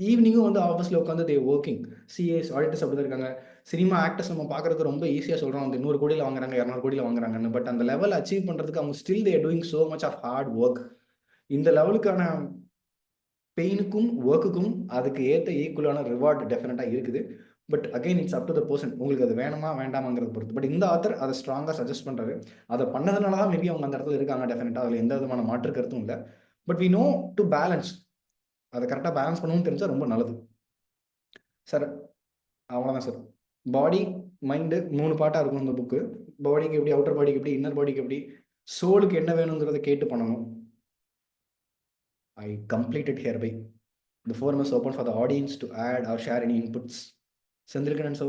ஈவினிங்கும் வந்து ஆஃபீஸில் உட்காந்து தே ஒர்க்கிங். சிஏஸ் ஆடிட்டர்ஸ் அப்படி தான் இருக்காங்க. சினிமா ஆக்டர்ஸ் நம்ம பார்க்குறதுக்கு ரொம்ப ஈஸியாக சொல்கிறோம், அந்த 100 கோடியில் வாங்குறாங்க, 200 கோடியில் வாங்குறாங்கன்னு. பட் அந்த லெவல் அச்சீவ் பண்ணுறதுக்கு அவங்க still they doing so much of hard work. இந்த லெவலுக்கான பெயினுக்கும் ஒர்க்குக்கும் அதுக்கு ஏற்ற ஈக்குவலான ரிவார்ட் டெஃபினட்டாக இருக்குது. But again it's up to the person, உங்களுக்கு அது வேணுமா வேண்டாமாங்கிறத பொறுத்து. பட் இந்த ஆத்தர் அதை ஸ்ட்ராங்காக சஜஸ்ட் பண்ணுறாரு. அதை பண்ணதுனால தான் மேபி அவங்க அந்த இடத்துல இருக்காங்க டெஃபினட்டாக, அதில் எந்த விதமான மாற்று கருத்தும் இல்லை. But we know to balance, அதை கரெக்டாக பேலன்ஸ் பண்ணணும்னு தெரிஞ்சால் ரொம்ப நல்லது சார். அவ்வளோதான் சார். பாடி மைண்டு 3 பார்ட்டாக இருக்கும் இந்த புக்கு. பாடிக்கு எப்படி, அவுட்டர் பாடிக்கு எப்படி, இன்னர் பாடிக்கு எப்படி, சோலுக்கு என்ன வேணுங்கிறத கேட்டு பண்ணணும். I completed hereby. The forum is open for the audience to add or share any inputs. Sandrikan and so,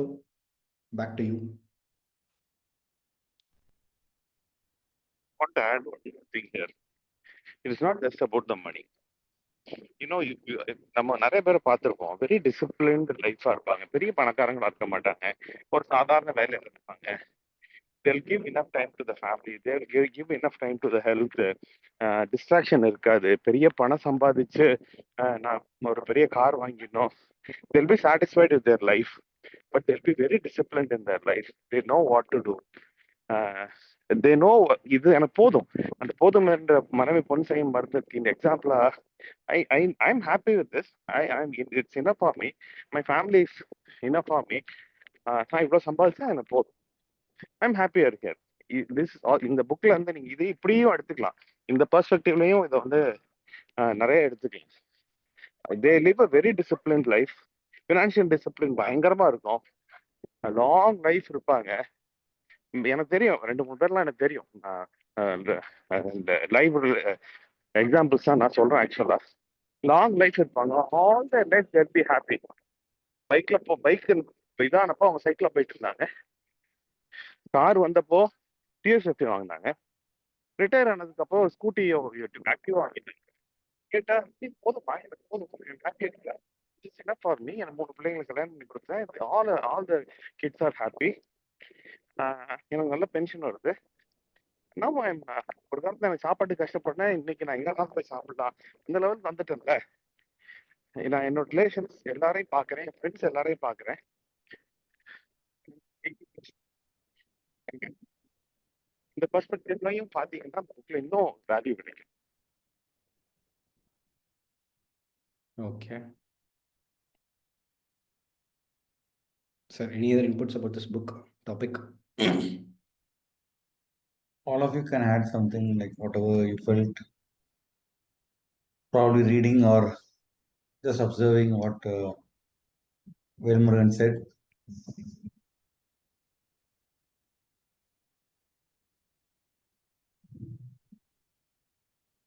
back to you. I want to add one thing here. It is not just about the money. You know, நம்ம நிறைய பேரை பார்த்துருப்போம், very disciplined லைஃபாக இருப்பாங்க, பெரிய பணக்காரங்களா இருக்க மாட்டாங்க, ஒரு சாதாரண வேலையில் இருப்பாங்க. They'll give enough time to the family, they'll give enough time to the health. Distraction இருக்காது. பெரிய பணம் சம்பாதிச்சு நான் ஒரு பெரிய car வாங்கிடணும். They'll be satisfied with their life, but they'll be very disciplined in their life. They know what to do. They know இது எனக்கு போதும், அந்த போதும் என்ற மனைவி பொன் செய்யும் மருந்துக்கு இந்த எக்ஸாம்பிளா I'm happy with this. It's enough for me. My family is enough for me. நான் இவ்வளவு சம்பாதிச்சா எனக்கு போதும். I'm happier here. This இந்த புக்ல வந்து நீங்க இது இப்படியும் எடுத்துக்கலாம், இந்த பெர்ஸ்பெக்டிவ்லயும் இதை வந்து நிறைய எடுத்துக்கலாம். They live a very disciplined life. Financial discipline பயங்கரமா இருக்கும். லாங் லைஃப் இருப்பாங்க. எனக்கு தெரியும் 2-3 பேர்லாம் எனக்கு தெரியும். இந்த லைவ் எக்ஸாம்பிள்ஸ் தான் நான் சொல்றேன். ஆக்சுவலா லாங் லைஃப் இருப்பாங்க. All the life they'll be happy. Bike இதானப்போ அவங்க சைக்கிள்ல போயிட்டு இருந்தாங்க. கார் வந்தப்போ டிஎஸ்எஃப் வாங்கினாங்க. ரிட்டையர் ஆனதுக்கு அப்புறம் ஸ்கூட்டி ஆக்டிவா வாங்கிட்டாங்க. கேட்டா போதும் எனக்கு போதும் ஹாப்பி இருக்கா ஃபார் மீ. எனக்கு 3 பிள்ளைங்களுக்கு கல்யாணம் பண்ணி கொடுத்தேன். All the kids are happy. எனக்கு நல்ல பென்ஷன் வருது. நம்ம ஒரு காலத்துல எனக்கு சாப்பாட்டு கஷ்டப்பட்டேன். இன்னைக்கு நான் எங்க போய் சாப்பிடலாம் இந்த லெவலுக்கு வந்துட்டேன்ல. நான் என்னோட ரிலேஷன்ஸ் எல்லாரையும் பாக்குறேன், என் ஃப்ரெண்ட்ஸ் எல்லாரையும் பாக்குறேன். இந்த பெர்ஸ்பெக்டிவ்லையும் பாத்தீங்கன்னா புக்ல இன்னும் வேல்யூ கிடைக்கும். Okay. Sir, any other inputs about this book topic? All of you can add something like whatever you felt, probably reading or just observing what Velmurugan said.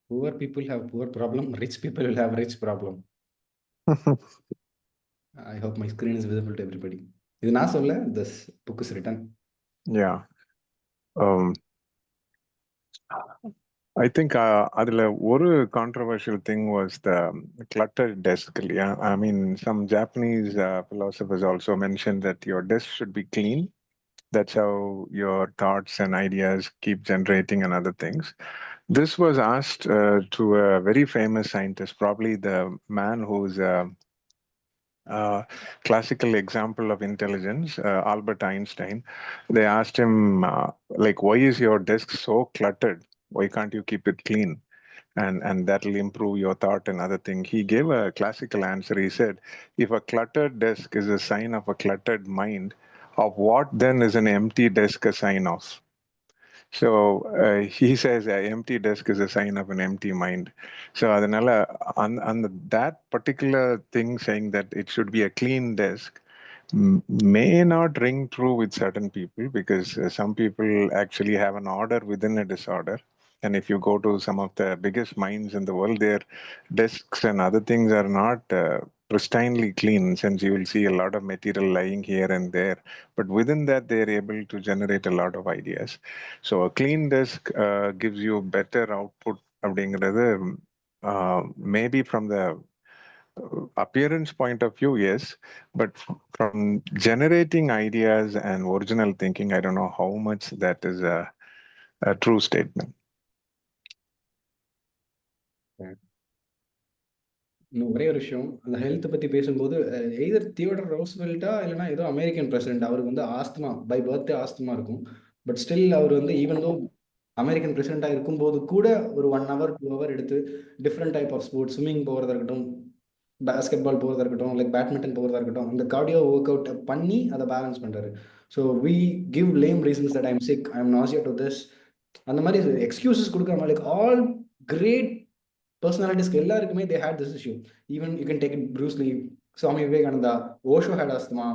Poor people have poor problem, rich people will have rich problem. I hope my screen is visible to everybody. இது நான் சொல்ல, this book is written. Yeah. I think அதுல ஒரு controversial thing was the cluttered desk. Yeah, I mean, some Japanese philosophers also mentioned that your desk should be clean. That's how your thoughts and ideas keep generating and other things. This was asked to a very famous scientist, probably the man who's classical example of intelligence, Albert Einstein. They asked him, like, why is your desk so cluttered? Why can't you keep it clean? And that'll improve your thought and other thing. He gave a classical answer. He said, if a cluttered desk is a sign of a cluttered mind, of what then is an empty desk a sign of? So he says an empty desk is a sign of an empty mind. So adanala on that particular thing saying that it should be a clean desk may not ring true with certain people, because some people actually have an order within a disorder. And if you go to some of the biggest minds in the world, their desks and other things are not pristinely clean, since you will see a lot of material lying here and there. But within that, they are able to generate a lot of ideas. So a clean desk gives you better output. அப்படிங்கிறது maybe from the appearance point of view, yes, but from generating ideas and original thinking, I don't know how much that is a true statement. இன்னும் ஒரே ஒரு விஷயம், அந்த health பத்தி பேசும்போது either Theodore ரோஸ்வெல்ட்டா இல்லைன்னா ஏதோ அமெரிக்கன் பிரசிடென்ட், அவருக்கு வந்து ஆஸ்துமா, பை பர்த்டே ஆஸ்துமா இருக்கும். பட் ஸ்டில் அவர் வந்து ஈவன் தோ அமெரிக்கன் பிரசிடென்ட்டாக இருக்கும்போது கூட ஒரு 1 hour 2 hour எடுத்து different type of sports, swimming போகிறதா இருக்கட்டும், பேஸ்கெட் பால் போகிறதா இருக்கட்டும், லைக் பேட்மிண்டன் போகிறதா இருக்கட்டும், அந்த கார்டியோ ஒர்க் அவுட் பண்ணி அதை பேலன்ஸ் பண்ணுறாரு. So we give lame reasons that I'm sick, I'm nausea to this, அந்த மாதிரி எக்ஸ்கியூசஸ் கொடுக்காம, லைக் ஆல் கிரேட் பர்சனாலிட்டிஸ்க்கு எல்லாருக்குமே they had this issue. Even you can take it Bruce Lee, Swami Vivekananda, Osho had asthma.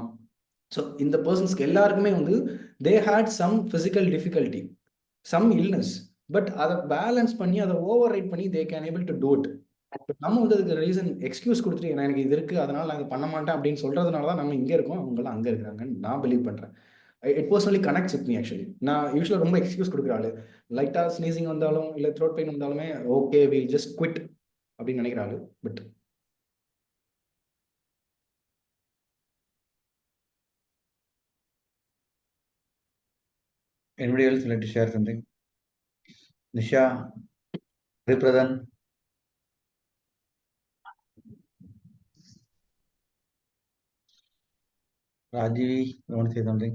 So இந்த பர்சன்ஸ்க்கு எல்லாருக்குமே வந்து they had some physical difficulty, some illness, but அதை balance பண்ணி அதை ஓவர் ரைட் பண்ணி they can able to do it. But நம்ம வந்து அதுக்கு ரீசன் எக்ஸ்கியூஸ் கொடுத்துட்டு எனக்கு இது இருக்கு அதனால நாங்கள் பண்ண மாட்டேன் அப்படின்னு சொல்றதுனால தான் நம்ம இங்கே இருக்கோம், அவங்களாம் அங்கே இருக்கிறாங்கன்னு நான் பிலீவ் பண்றேன். It personally connects with me. Actually நான் யூஸ்வலாக ரொம்ப எக்ஸ்கியூஸ் கொடுக்குற ஆளு. லைட்டாக ஸ்னீசிங் வந்தாலும் இல்லை த்ரோட் பெயின் வந்தாலுமே ஓகே வில் ஜஸ்ட் குவிட் அப்படின்னு நினைக்கிற ஆளு. But Anybody else like to share something? Nisha, Ripradhan, Rajiv, you want to say something?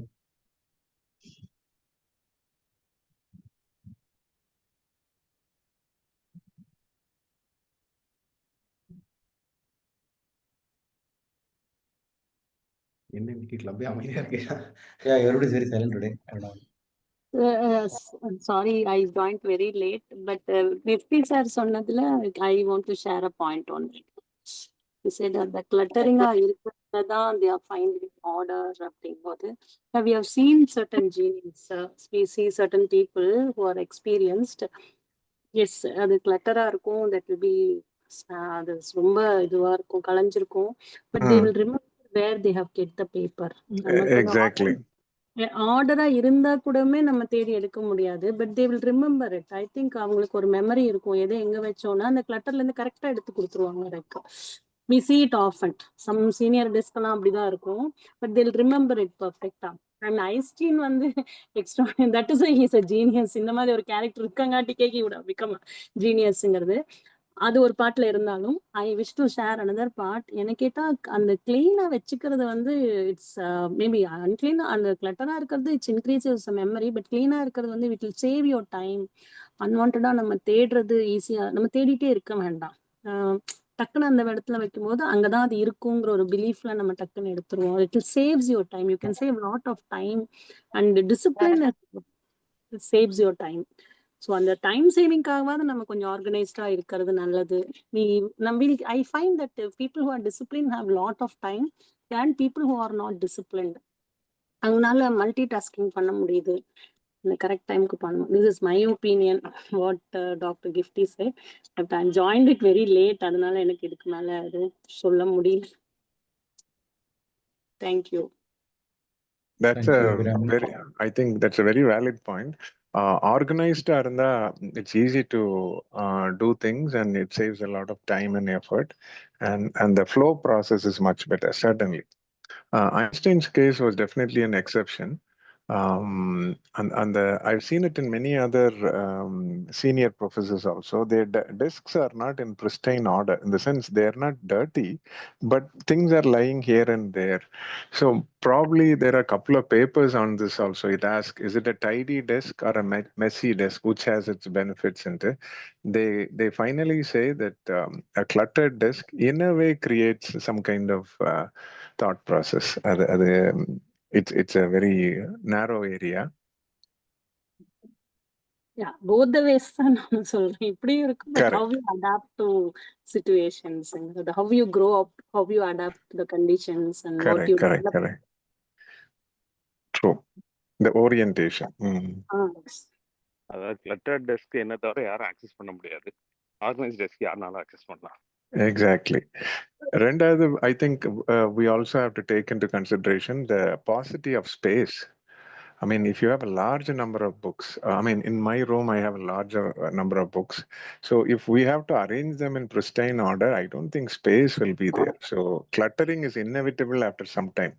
என்ன இன்னைக்கு கிளப்பே அமைதியா இருக்கு. Yeah, everybody is very silent today. I don't know. Sorry, I joined very late, but Nifty sir சொன்னதுல I want to share a point on it. He said that the cluttering இருக்கிறதுல தான் they are finding order அப்படிங்கும்போது we have seen certain genius, we see certain people who are experienced. Yes, அது clutter-ஆ இருக்கும், that will be அது ரொம்ப இதுவா இருக்கும், கலைஞ்சிருக்கும், but they will remember where they have kept the paper. நமக்கு வந்து Exactly. ஆர்டரா இருந்தா கூடமே நம்ம தேடி எடுக்க முடியாது, but they will remember it. I think அவங்களுக்கு ஒரு மெமரி இருக்கும், எதை எங்க வச்சோம்னா அந்த கிளட்டர்ல இருந்து கரெக்டா எடுத்து கொடுத்துருவாங்க. Like we see it often. Some senior desk எல்லாம் அப்படிதான் இருக்கும், பட் they'll remember it perfectா. அண்ட் ஐஸ்டீன் வந்து extra, that is he's a genius. இந்த மாதிரி ஒரு கேரக்டர் இருக்கங்காட்டிக்கே he would have become a ஜீனியஸ்ங்கிறது அது ஒரு பார்ட்ல இருந்தாலும், I wish to share another part. எனக்கு கேட்டா அந்த கிளீனா வச்சுக்கிறது வந்து இட்ஸ் மேபி அன்கிளீனா அந்த கிளட்டரா இருக்கிறது இட்ஸ் இன்க்ரீசஸ் மெமரி, பட் கிளீனா இருக்கிறது வந்து it will save your time. அன்வான்டா நம்ம தேடுறது ஈஸியா, நம்ம தேடிட்டே இருக்க வேண்டாம். டக்குன்னு அந்த இடத்துல வைக்கும்போது அங்கதான் அது இருக்குங்கிற ஒரு பிலீஃப்ல நம்ம டக்குன்னு எடுத்துருவோம். It will saves your time. You can save lot of time and discipline saves your time. So அந்த டைம் சேவிங்காகவாது நம்ம கொஞ்சம் ஆர்கனைஸ்டா இருக்கிறது நல்லது. I find that people who are discipline have lot of time and people who are not disciplined, அதனால multitasking பண்ண முடியுது, இந்த கரெக்ட் டைமுக்கு பண்ணணும். This is my opinion what doctor Gifty said. But I joined it very late, அதனால எனக்கு இதுக்கு மேல எதுவும் சொல்ல முடியல. Thank you. That's Thank you, a Abhiram. very, I think that's a very valid point. Organized இருந்தா it's easy to do things and it saves a lot of time and effort, and the flow process is much better, certainly. Einstein's case was definitely an exception. And I've seen it in many other senior professors also. Their desks are not in pristine order, in the sense they are not dirty, but things are lying here and there. So probably there are a couple of papers on this also. It asks, is it a tidy desk or a messy desk, which has its benefits into? They finally say that a cluttered desk in a way creates some kind of thought process. It's a very narrow area. Yeah, both the ways தான் நான் சொல்றேன். இப்படியும் இருக்கு, but how Correct. you adapt to situations and how you grow up, how you adapt to the conditions and what you develop. Correct. True. The orientation. அதாவது clutter desk என்ன தவிர யாரும் access பண்ண முடியாது. ஆர்கனைஸ் டெஸ்க் யாருனாலும் access பண்ணலாம். Exactly. ரெண்டாவது, I think we also have to take into consideration the paucity of space. I mean, if you have a large number of books, I mean, in my room, I have a larger number of books. So if we have to arrange them in pristine order, I don't think space will be there. So cluttering is inevitable after some time.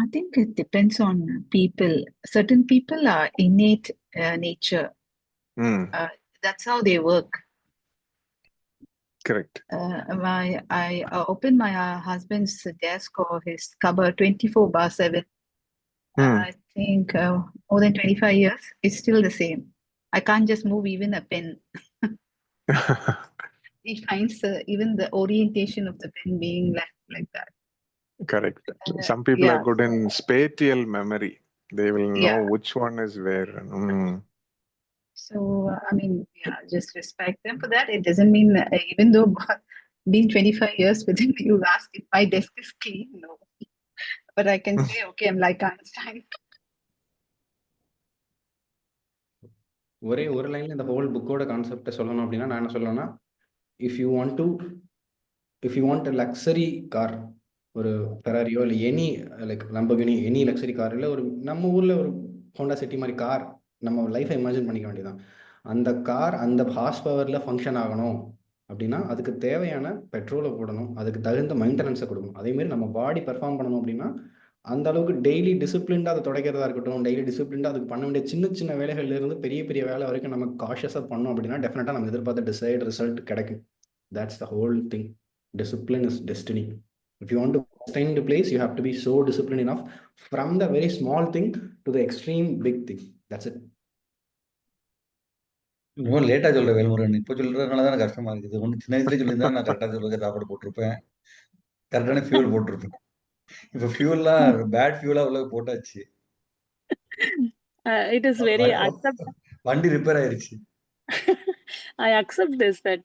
I think it depends on people. Certain people are innate nature. That's how they work. Correct. I open my husband's desk or his cupboard 24/7. I think more than 25 years, it's still the same. I can't just move even a pen. He finds even the orientation of the pen being left like that. Correct. Some people are good in spatial memory. They will know which one is where. So, I mean, just respect them for that. It doesn't mean, even though being 25 years with him, you ask if my desk is clean. No. But I can say, okay, I'm like Einstein. ஒரே ஒரு லைன்ல இந்த whole புக்கோட கான்செப்டை சொல்லணும் அப்படின்னா நான் என்ன சொல்லணும்னா, if you want a luxury car, ஒரு ஃபெராரியோ இல்லை any like Lamborghini, any luxury car, இல்லை ஒரு நம்ம ஊரில் ஒரு ஹோண்டா சிட்டி மாதிரி கார், நம்ம லைஃப்பை இமேஜின் பண்ணிக்க வேண்டியதான். அந்த கார் அந்த ஹார்ஸ் பவரில் ஃபங்க்ஷன் ஆகணும் அப்படின்னா அதுக்கு தேவையான பெட்ரோலை போடணும், அதுக்கு தகுந்த மெயின்டெனன்ஸை கொடுக்கணும். அதேமாரி நம்ம பாடி பெர்ஃபார்ம் பண்ணணும் அப்படின்னா அந்த அளவுக்கு டெய்லி டிசிப்ளின்டாக அதை துடைக்கிறதா இருக்கட்டும், டெய்லி டிசிப்ளின்டாக அதுக்கு பண்ண வேண்டிய சின்ன சின்ன வேலைகள்லேருந்து பெரிய பெரிய வேலை வரைக்கும் நம்ம காஷியஸாக பண்ணோம் அப்படின்னா டெஃபினட்டாக நம்ம எதிர்பார்த்த டிசைட் ரிசல்ட் கிடைக்கும். That's the whole thing. Discipline is destiny. If you want to stay in the place, you have to be so disciplined enough from the very small thing to the extreme big thing. That's it. ரொம்ப லேட்டா சொல்ற வேல்முருகன், இப்போ சொல்றதுனால தான் கஷ்டமா இருக்குது. ஒன்று சின்ன வயசுலேயே சொல்லியிருந்தா நான் கரெக்டாக சொல்லுங்க, சாப்பாடு போட்டிருப்பேன், கரெக்டான ஃபியூல் போட்டிருப்பேன். இப்ப ஃபியூல்லாம் பேட் ஃபியூலா உள்ள போட்டாச்சு. It is very acceptable. வண்டி ரிப்பேர் ஆயிருச்சு. I accept this that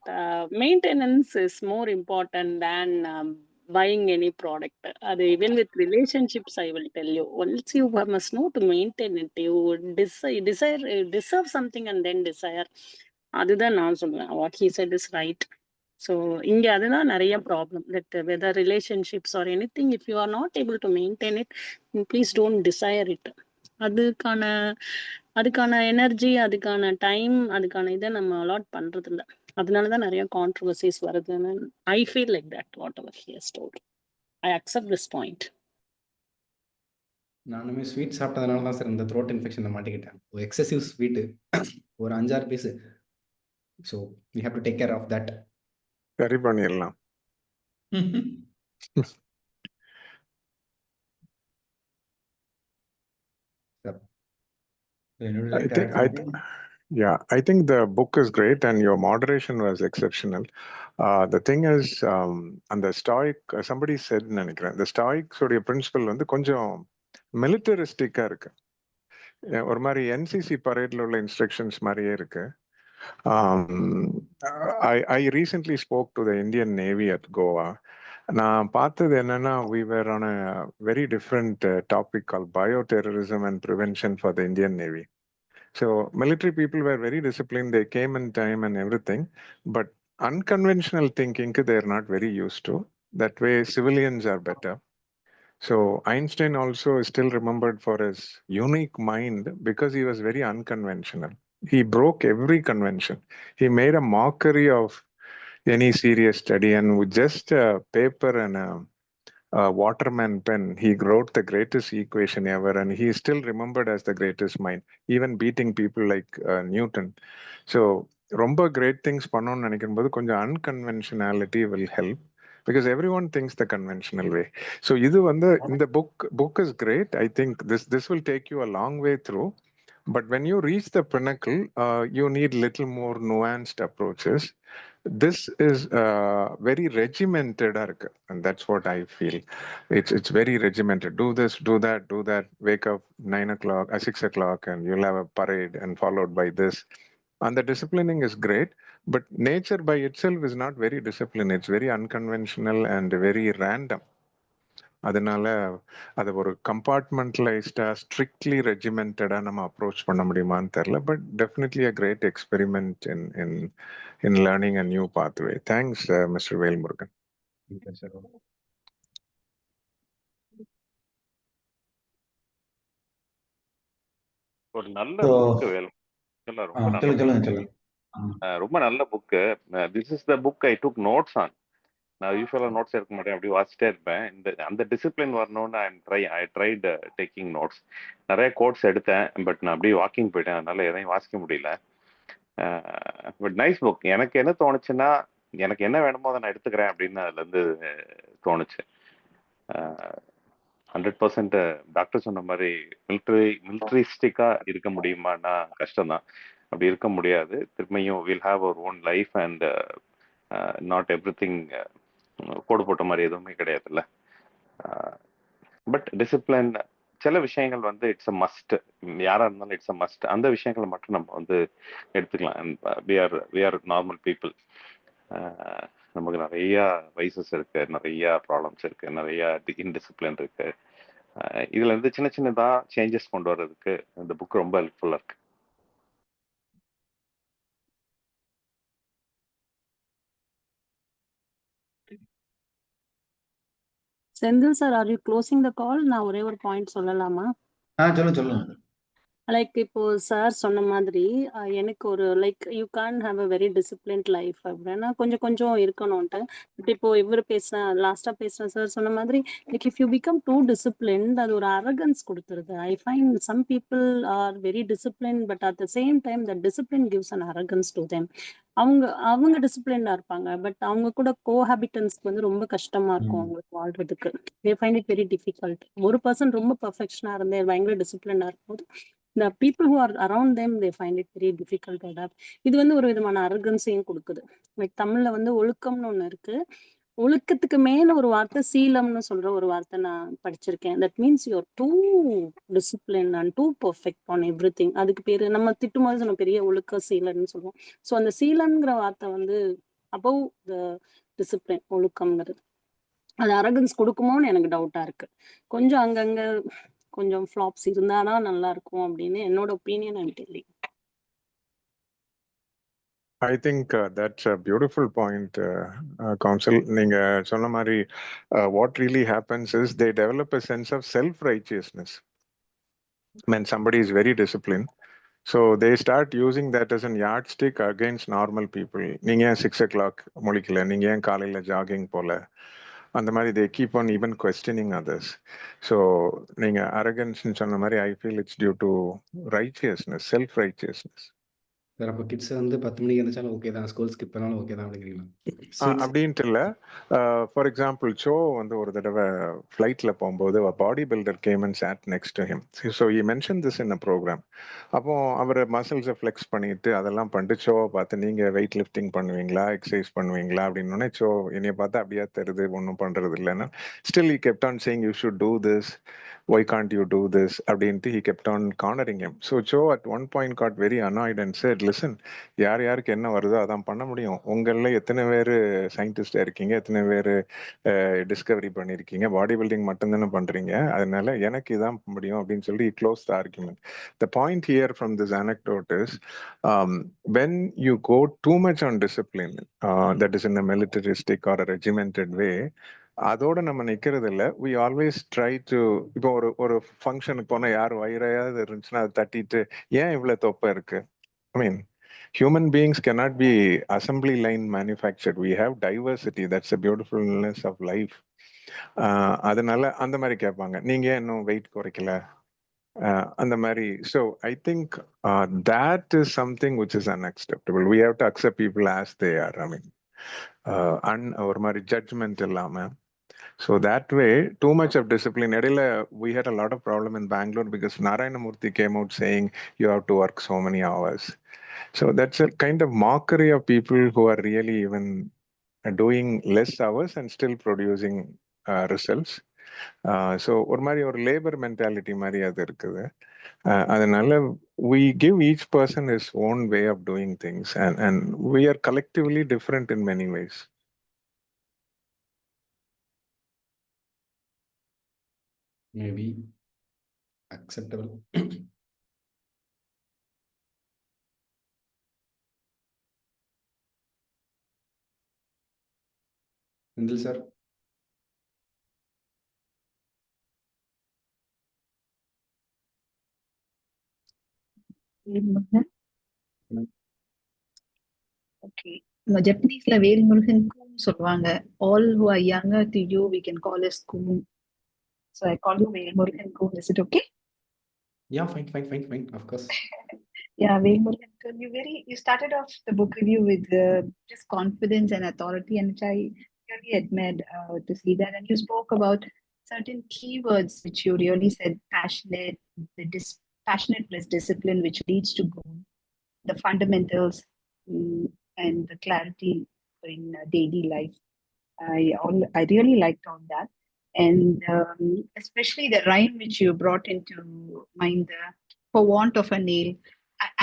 maintenance is more important than buying any product. Even with relationships, I will tell you. Once you must know to maintain it, you deserve something and then desire. அதுதான் நான் சொல்லுவேன். What he said is right. So இங்க அதுதான் நிறைய problem. That whether relationships or anything, if you are not able to maintain it, please don't desire it. அதுக்கான energy, அதுக்கான time, அதுக்கான இதை நம்ம அலாட் பண்றது இல்லை. அதனாலதான் நிறைய கான்ட்ரவர்சிஸ் வருதுன்னு I feel like that. What ever he has told, I accept this point. நானுமே ஸ்வீட் சாப்பிட்டதுனால தான் சார் இந்த த்ரோட் இன்ஃபெக்ஷனை மாட்டிக்கிட்டேன். எக்ஸசிவ் ஸ்வீட்டு ஒரு 5-6 piece. So we have to take care of that. சரி பண்ணிடலாம். I think the book is great and your moderation was exceptional. The thing is, and the Stoic, somebody said, the Stoics உடைய principal வந்து கொஞ்சம் மிலிட்டரிஸ்டிக்கா இருக்கு. ஒரு மாதிரி NCC பரேட்ல உள்ள instructions மாதிரியே இருக்கு. I recently spoke to the Indian Navy at Goa. நான் பார்த்தது என்னன்னா, we were on a very different topic called bioterrorism and prevention for the Indian Navy. So military people were very disciplined. They came in time and everything, but unconventional thinking they are not very used to. That way civilians are better. So Einstein also is still remembered for his unique mind because he was very unconventional. He broke every convention. He made a mockery of any serious study, and with just a paper and a Waterman pen, he wrote the greatest equation ever, and he is still remembered as the greatest mind, even beating people like Newton. So ரொம்ப great things பண்ணணும்னு நினைக்கும் போது கொஞ்சம் unconventionality will help, because everyone thinks the conventional way. So இது வந்து இந்த book is great. I think this will take you a long way through. But when you reach the pinnacle, you need little more nuanced approaches. This is very regimented, and that's what I feel. It's very regimented. Do this, do that, do that. Wake up 9 o'clock, 6 o'clock, and you'll have a parade, and followed by this. And the disciplining is great, but nature by itself is not very disciplined. It's very unconventional and very random. அதனால அதை ஒரு கம்பார்ட்மெண்டலைஸ்டா strictly ரெஜிமெண்டடா நம்ம approach பண்ண முடியுமான்னு தெரியல. But definitely a great experiment in learning a new pathway. Thanks mister Velmurugan. ஒரு நல்ல book Vel, ரொம்ப நல்ல, ரொம்ப நல்ல book. This is the book I took notes on. நான் யூஸ்வலாக நோட்ஸ் எடுக்க மாட்டேன், அப்படி வாசிட்டே இருப்பேன். அந்த டிசிப்ளின் வரணும்னு ஐ ட்ரைட் டேக்கிங் நோட்ஸ். நிறைய கோட்ஸ் எடுத்தேன், பட் நான் அப்படியே வாக்கிங் போயிட்டேன், அதனால எதையும் வாசிக்க முடியல. But nice book. எனக்கு என்ன தோணுச்சுன்னா, எனக்கு என்ன வேணுமோ அதை நான் எடுத்துக்கிறேன் அப்படின்னு அதுலேருந்து தோணுச்சு. 100% டாக்டர் சொன்ன மாதிரி மிலிட்ரிஸ்டிக்காக இருக்க முடியுமான்னா கஷ்டம்தான். அப்படி இருக்க முடியாது. திரும்பியும் will have our own life and not every thing கோடு போட்ட மாதிரி எதுவுமே கிடையாதுல்ல. பட் டிசிப்ளின் சில விஷயங்கள் வந்து இட்ஸ் அ மஸ்ட். யாரா இருந்தாலும் இட்ஸ் அ மஸ்ட். அந்த விஷயங்களை மட்டும் நம்ம வந்து எடுத்துக்கலாம். We are normal people. நமக்கு நிறைய வைசஸ் இருக்கு, நிறைய ப்ராப்ளம்ஸ் இருக்கு, நிறைய இன்டிசிப்ளின் இருக்கு. இதுல இருந்து சின்ன சின்னதா சேஞ்சஸ் கொண்டு வர்றதுக்கு இந்த புக் ரொம்ப ஹெல்ப்ஃபுல்லா இருக்கு. Senthil sir, are you closing the call? நான் ஒரே ஒரு பாயிண்ட் சொல்லலாமா? சொல்லுங்க. லைக் இப்போ சார் சொன்ன மாதிரி எனக்கு ஒரு like you can have a very disciplined life அப்படின்னா கொஞ்சம் இருக்கணும்ட்டு. பட் இப்போ இவர் லாஸ்டா பேசுன சார் சொன்ன மாதிரி like if you become too disciplined, அது ஒரு அரகன்ஸ் கொடுத்துருது. I find some people are very discipline, but at the same time the discipline gives an arrogance to them. அவங்க டிசிப்ளின்டா இருப்பாங்க, பட் அவங்க கூட கோஹாபிட்டன்ஸ்க்கு வந்து ரொம்ப கஷ்டமா இருக்கும் அவங்களுக்கு வாழ்றதுக்கு. They find it very difficult. ஒரு பர்சன் ரொம்ப பர்ஃபெக்ஷனா இருந்து பயங்கர டிசிப்ளின்டா இருக்கும்போது the people who are around them, they find it very difficult to adapt. இது வந்து ஒரு விதமான அரகன்ஸையும் கொடுக்குது. லைக் தமிழ்ல வந்து ஒழுக்கம்னு ஒண்ணு இருக்கு. ஒழுக்கத்துக்கு மேல ஒரு வார்த்தை சீலம்னு சொல்ற ஒரு வார்த்தை நான் படிச்சிருக்கேன். That means you are too discipline and too perfect on everything. அதுக்கு பேரு நம்ம திட்டும்போது சொன்ன பெரிய ஒழுக்க சீலன்னு சொல்லுவோம். ஸோ அந்த சீலன்ங்கிற வார்த்தை வந்து அபவ் த டிசிப்ளின், ஒழுக்கம்ங்கிறது. அது அரகன்ஸ் கொடுக்குமோன்னு எனக்கு டவுட்டா இருக்கு. கொஞ்சம் அங்கங்க கொஞ்சம் ஃப்ளாப்ஸ் இருந்தாதான் நல்லா இருக்கும் அப்படின்னு என்னோட opinion. I'm telling. I think that's a beautiful point, Counsel. நீங்க சொன்ன மாதிரி what really happens is they develop a sense of self-righteousness when somebody is very disciplined. So they start using that as an yardstick against normal people. நீங்க ஏன் 6 o'clock முழிக்கல, நீங்க ஏன் காலையில jogging போல, அந்த மாதிரி they keep on even questioning others. So நீங்க arrogance சொன்ன மாதிரி I feel it's due to righteousness, self-righteousness. Sir அப்போ கிட்ஸ் வந்து 10 மணிக்கு எழுந்திரிச்சாலும் ஓகே தான், ஸ்கூல் ஸ்கிப் பண்ணாலும் ஓகே தான் அப்படிங்கிறீங்களா? அப்படின்ட்டு இல்லை. ஃபார் எக்ஸாம்பிள் ஷோ வந்து ஒரு தடவை ஃப்ளைட்டில் போகும்போது body builder came and sat next to him. So I mention this in a program. அப்போ அவர் மசில்ஸை ஃப்ளெக்ஸ் பண்ணிட்டு அதெல்லாம் பண்ணிட்டு ஷோவை பார்த்து நீங்கள் வெயிட் லிஃப்டிங் பண்ணுவீங்களா, எக்ஸசைஸ் பண்ணுவீங்களா அப்படின்னு ஷோ என்னைய பார்த்தா அப்படியே தெரியுது, ஒன்றும் பண்ணுறது இல்லைன்னா still he kept on saying you should do this, why can't you do this அப்படின்ட்டு he kept on cornering him. So Joe at one point got very annoyed and said, listen, யார் யாருக்கு என்ன வருதோ அதான் பண்ண முடியும். உங்களில் எத்தனை பேர் சயின்டிஸ்டாக இருக்கீங்க, எத்தனை பேர் டிஸ்கவரி பண்ணியிருக்கீங்க, பாடி பில்டிங் மட்டும்தானே பண்ணுறீங்க, அதனால எனக்கு இதான் முடியும் அப்படின்னு சொல்லி close the argument. The point hear from this anecdote is when you go too much on discipline, that is in a militaristic or a regimented way, அதோட நம்ம நிக்கிறது இல்லை. வி ஆல்வேஸ் ட்ரை டு, இப்போ ஒரு ஃபங்க்ஷனுக்கு போனால் யார் வயிறையாவது இருந்துச்சுன்னா அதை தட்டிட்டு ஏன் இவ்வளோ தொப்பை இருக்கு. I mean, human beings cannot be assembly line manufactured. We have diversity. That's the beautifulness of life. அதனால அந்த மாதிரி கேட்பாங்க, நீங்க இன்னும் வெயிட் குறைக்கல அந்த மாதிரி. So I think that is something which is unacceptable. We have to accept people as they are. I mean, ஒரு மாதிரி judgment இல்லாம. So that way, too much of discipline. Edila, we had a lot of problem in Bangalore because Narayana Murthy came out saying you have to work so many hours. So that's a kind of mockery of people who are really even doing less hours and still producing results. So ஒரு மாதிரி ஒரு labour mentality மாதிரி அது இருக்குது. அதனால we give each person his own way of doing things, and we are collectively different in many ways. Maybe acceptable. Nindil sir. Okay. ஜப்பனீஸ்ல Velmurugan கூன் சொல்லுவாங்க. All who are younger to you we can call as Koon. So I call you Velmurugan Koon. Is it okay? Yeah, fine. Of course. Yeah, Velmurugan Koon. You started off the book review with just confidence and authority, and which I really admired to see that. And you spoke about certain keywords which you really said: passionate, passionate plus discipline, which leads to goal, the fundamentals, and the clarity in daily life. I really liked all that, and especially the rhyme which you brought into mind, for want of a nail.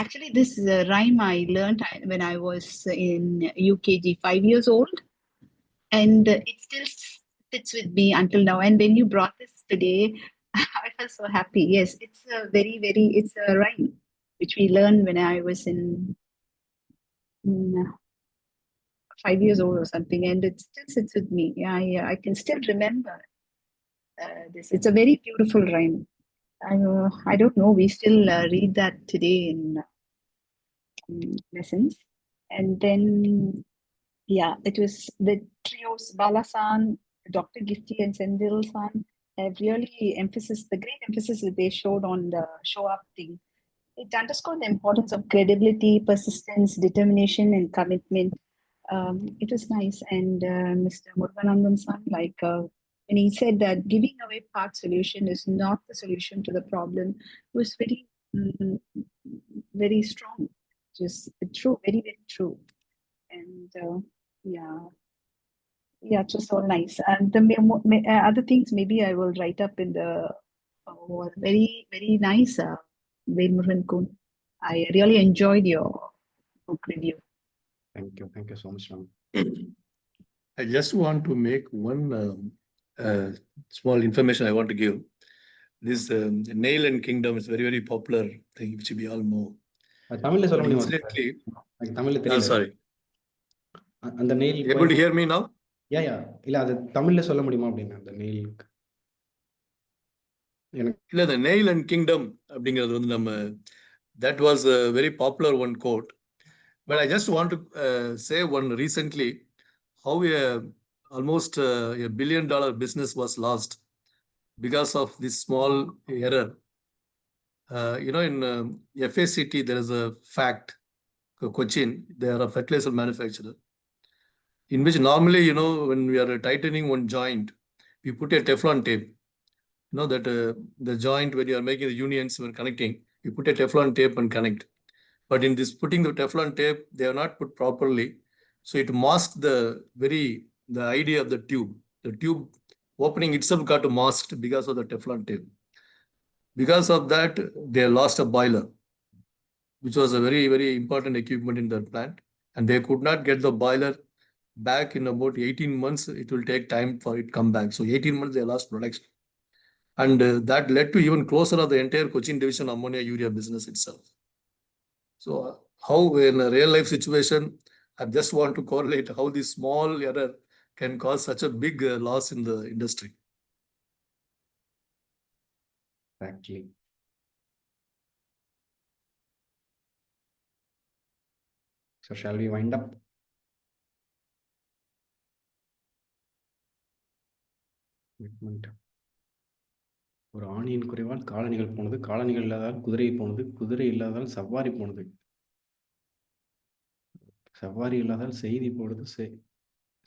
Actually, this rhyme I learned when I was in UKG, 5 years old, and it still sits with me until now. And when you brought this today, I felt so happy. Yes, it's a it's a rhyme which we learned when I was in 5 years old or something, and it still sits with me. I can still remember this. It's a very beautiful rhyme. I don't know. We still read that today in lessons. And then, yeah, it was the trios, Balasan, Dr. Gifty, and Sendil-san have really the great emphasis that they showed on the show up thing. It underscored the importance of credibility, persistence, determination, and commitment. It was nice. And Mr. Muruganandan-san, when he said that giving away part solution is not the solution to the problem, was very strong. Just true, very true. And yeah, Yeah, it was so nice. And the other things maybe I will write up in the very, very nice Velmurugan Kun. I really enjoyed your book review. Thank you so much, ma'am. I just want to make one small information I want to give. This nail and kingdom is very, very popular thing which we all know. தமிழ்ல சொல்ல But முடியுமா incidentally, எனக்கு தமிழ்ல தெரியல. sorry. அந்த nail Able to hear me now? யா இல்ல அது தமிழ்ல சொல்ல முடியுமா அப்படின்னா அந்த நெயிலுக்கு இல்ல the nail and kingdom அப்படிங்கிறது வந்து நம்ம that was a very popular one quote. But I just want to say one recently how almost $1 billion business was lost because of this small error. In FACT, there is a fact, Cochin, they are a fertilizer manufacturer, in which normally, when we are tightening one joint, we put a Teflon tape. You know that the joint, when you are making the unions, when connecting, you put a Teflon tape and connect. But in this putting the Teflon tape, they are not put properly. So it masks the idea of the tube. The tube opening itself got masked because of the Teflon tape. Because of that, they lost a boiler, which was a very, very important equipment in their plant. And they could not get the boiler back in about 18 months. It will take time for it to come back. So 18 months, they lost production. And that led to even closure of the entire Cochin division ammonia urea business itself. So how in a real life situation, I just want to correlate how this small error can cause such a big loss in the industry. Exactly. So shall we wind up? ஒரு ஆணியின் குறைவால் காலணிகள் போனது, காலணிகள் இல்லாதால் குதிரை போனது, குதிரை இல்லாதால் சவாரி போனது, சவாரி இல்லாதால் செய்தி போனது,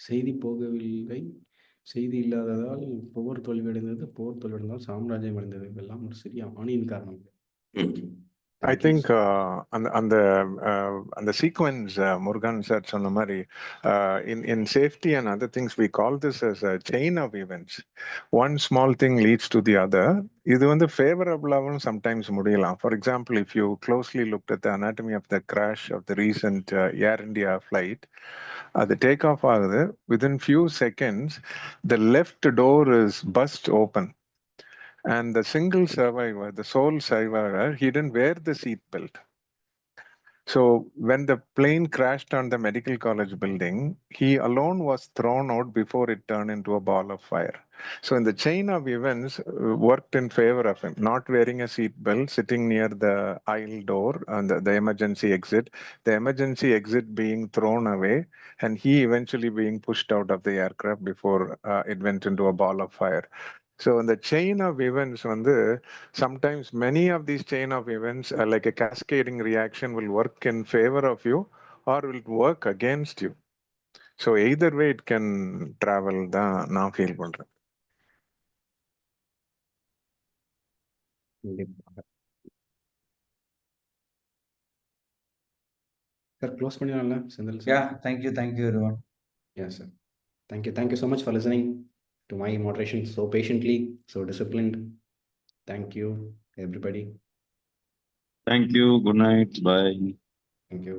செய்தி போகவில்லை, செய்தி இல்லாததால் போர் தோல்வியடைந்தது, போர் தோல்வியடைந்தால் சாம்ராஜ்யம் அடைந்தது. இதெல்லாம் ஒரு சிறிய ஆணியின் காரணம். I think அந்த sequence Murugan said சொன்ன மாதிரி in safety and other things we call this as a chain of events. One small thing leads to the other. இது வந்து favorable sometimes முடியலாம். For example, if you closely looked at the anatomy of the crash of the recent Air India flight, the takeoff ஆகுது, within few seconds the left door is burst open. And the single survivor, the sole survivor, he didn't wear the seat belt. So when the plane crashed on the medical college building, he alone was thrown out before it turned into a ball of fire. So in the chain of events worked in favor of him, not wearing a seat belt, sitting near the aisle door and the emergency exit being thrown away, and he eventually being pushed out of the aircraft before it went into a ball of fire. So in the chain of events, sometimes many of these chain of events are like a cascading reaction will work in favor of you or will work against you. So either way it can travel தான் நான் feel பண்றேன். Sir close பண்ணிடலாம்ல Senthil sir? Yeah, thank you everyone. Yeah, sir. Thank you so much for listening to my moderation so patiently, so disciplined. Thank you, everybody. Thank you. Good night. Bye. Thank you.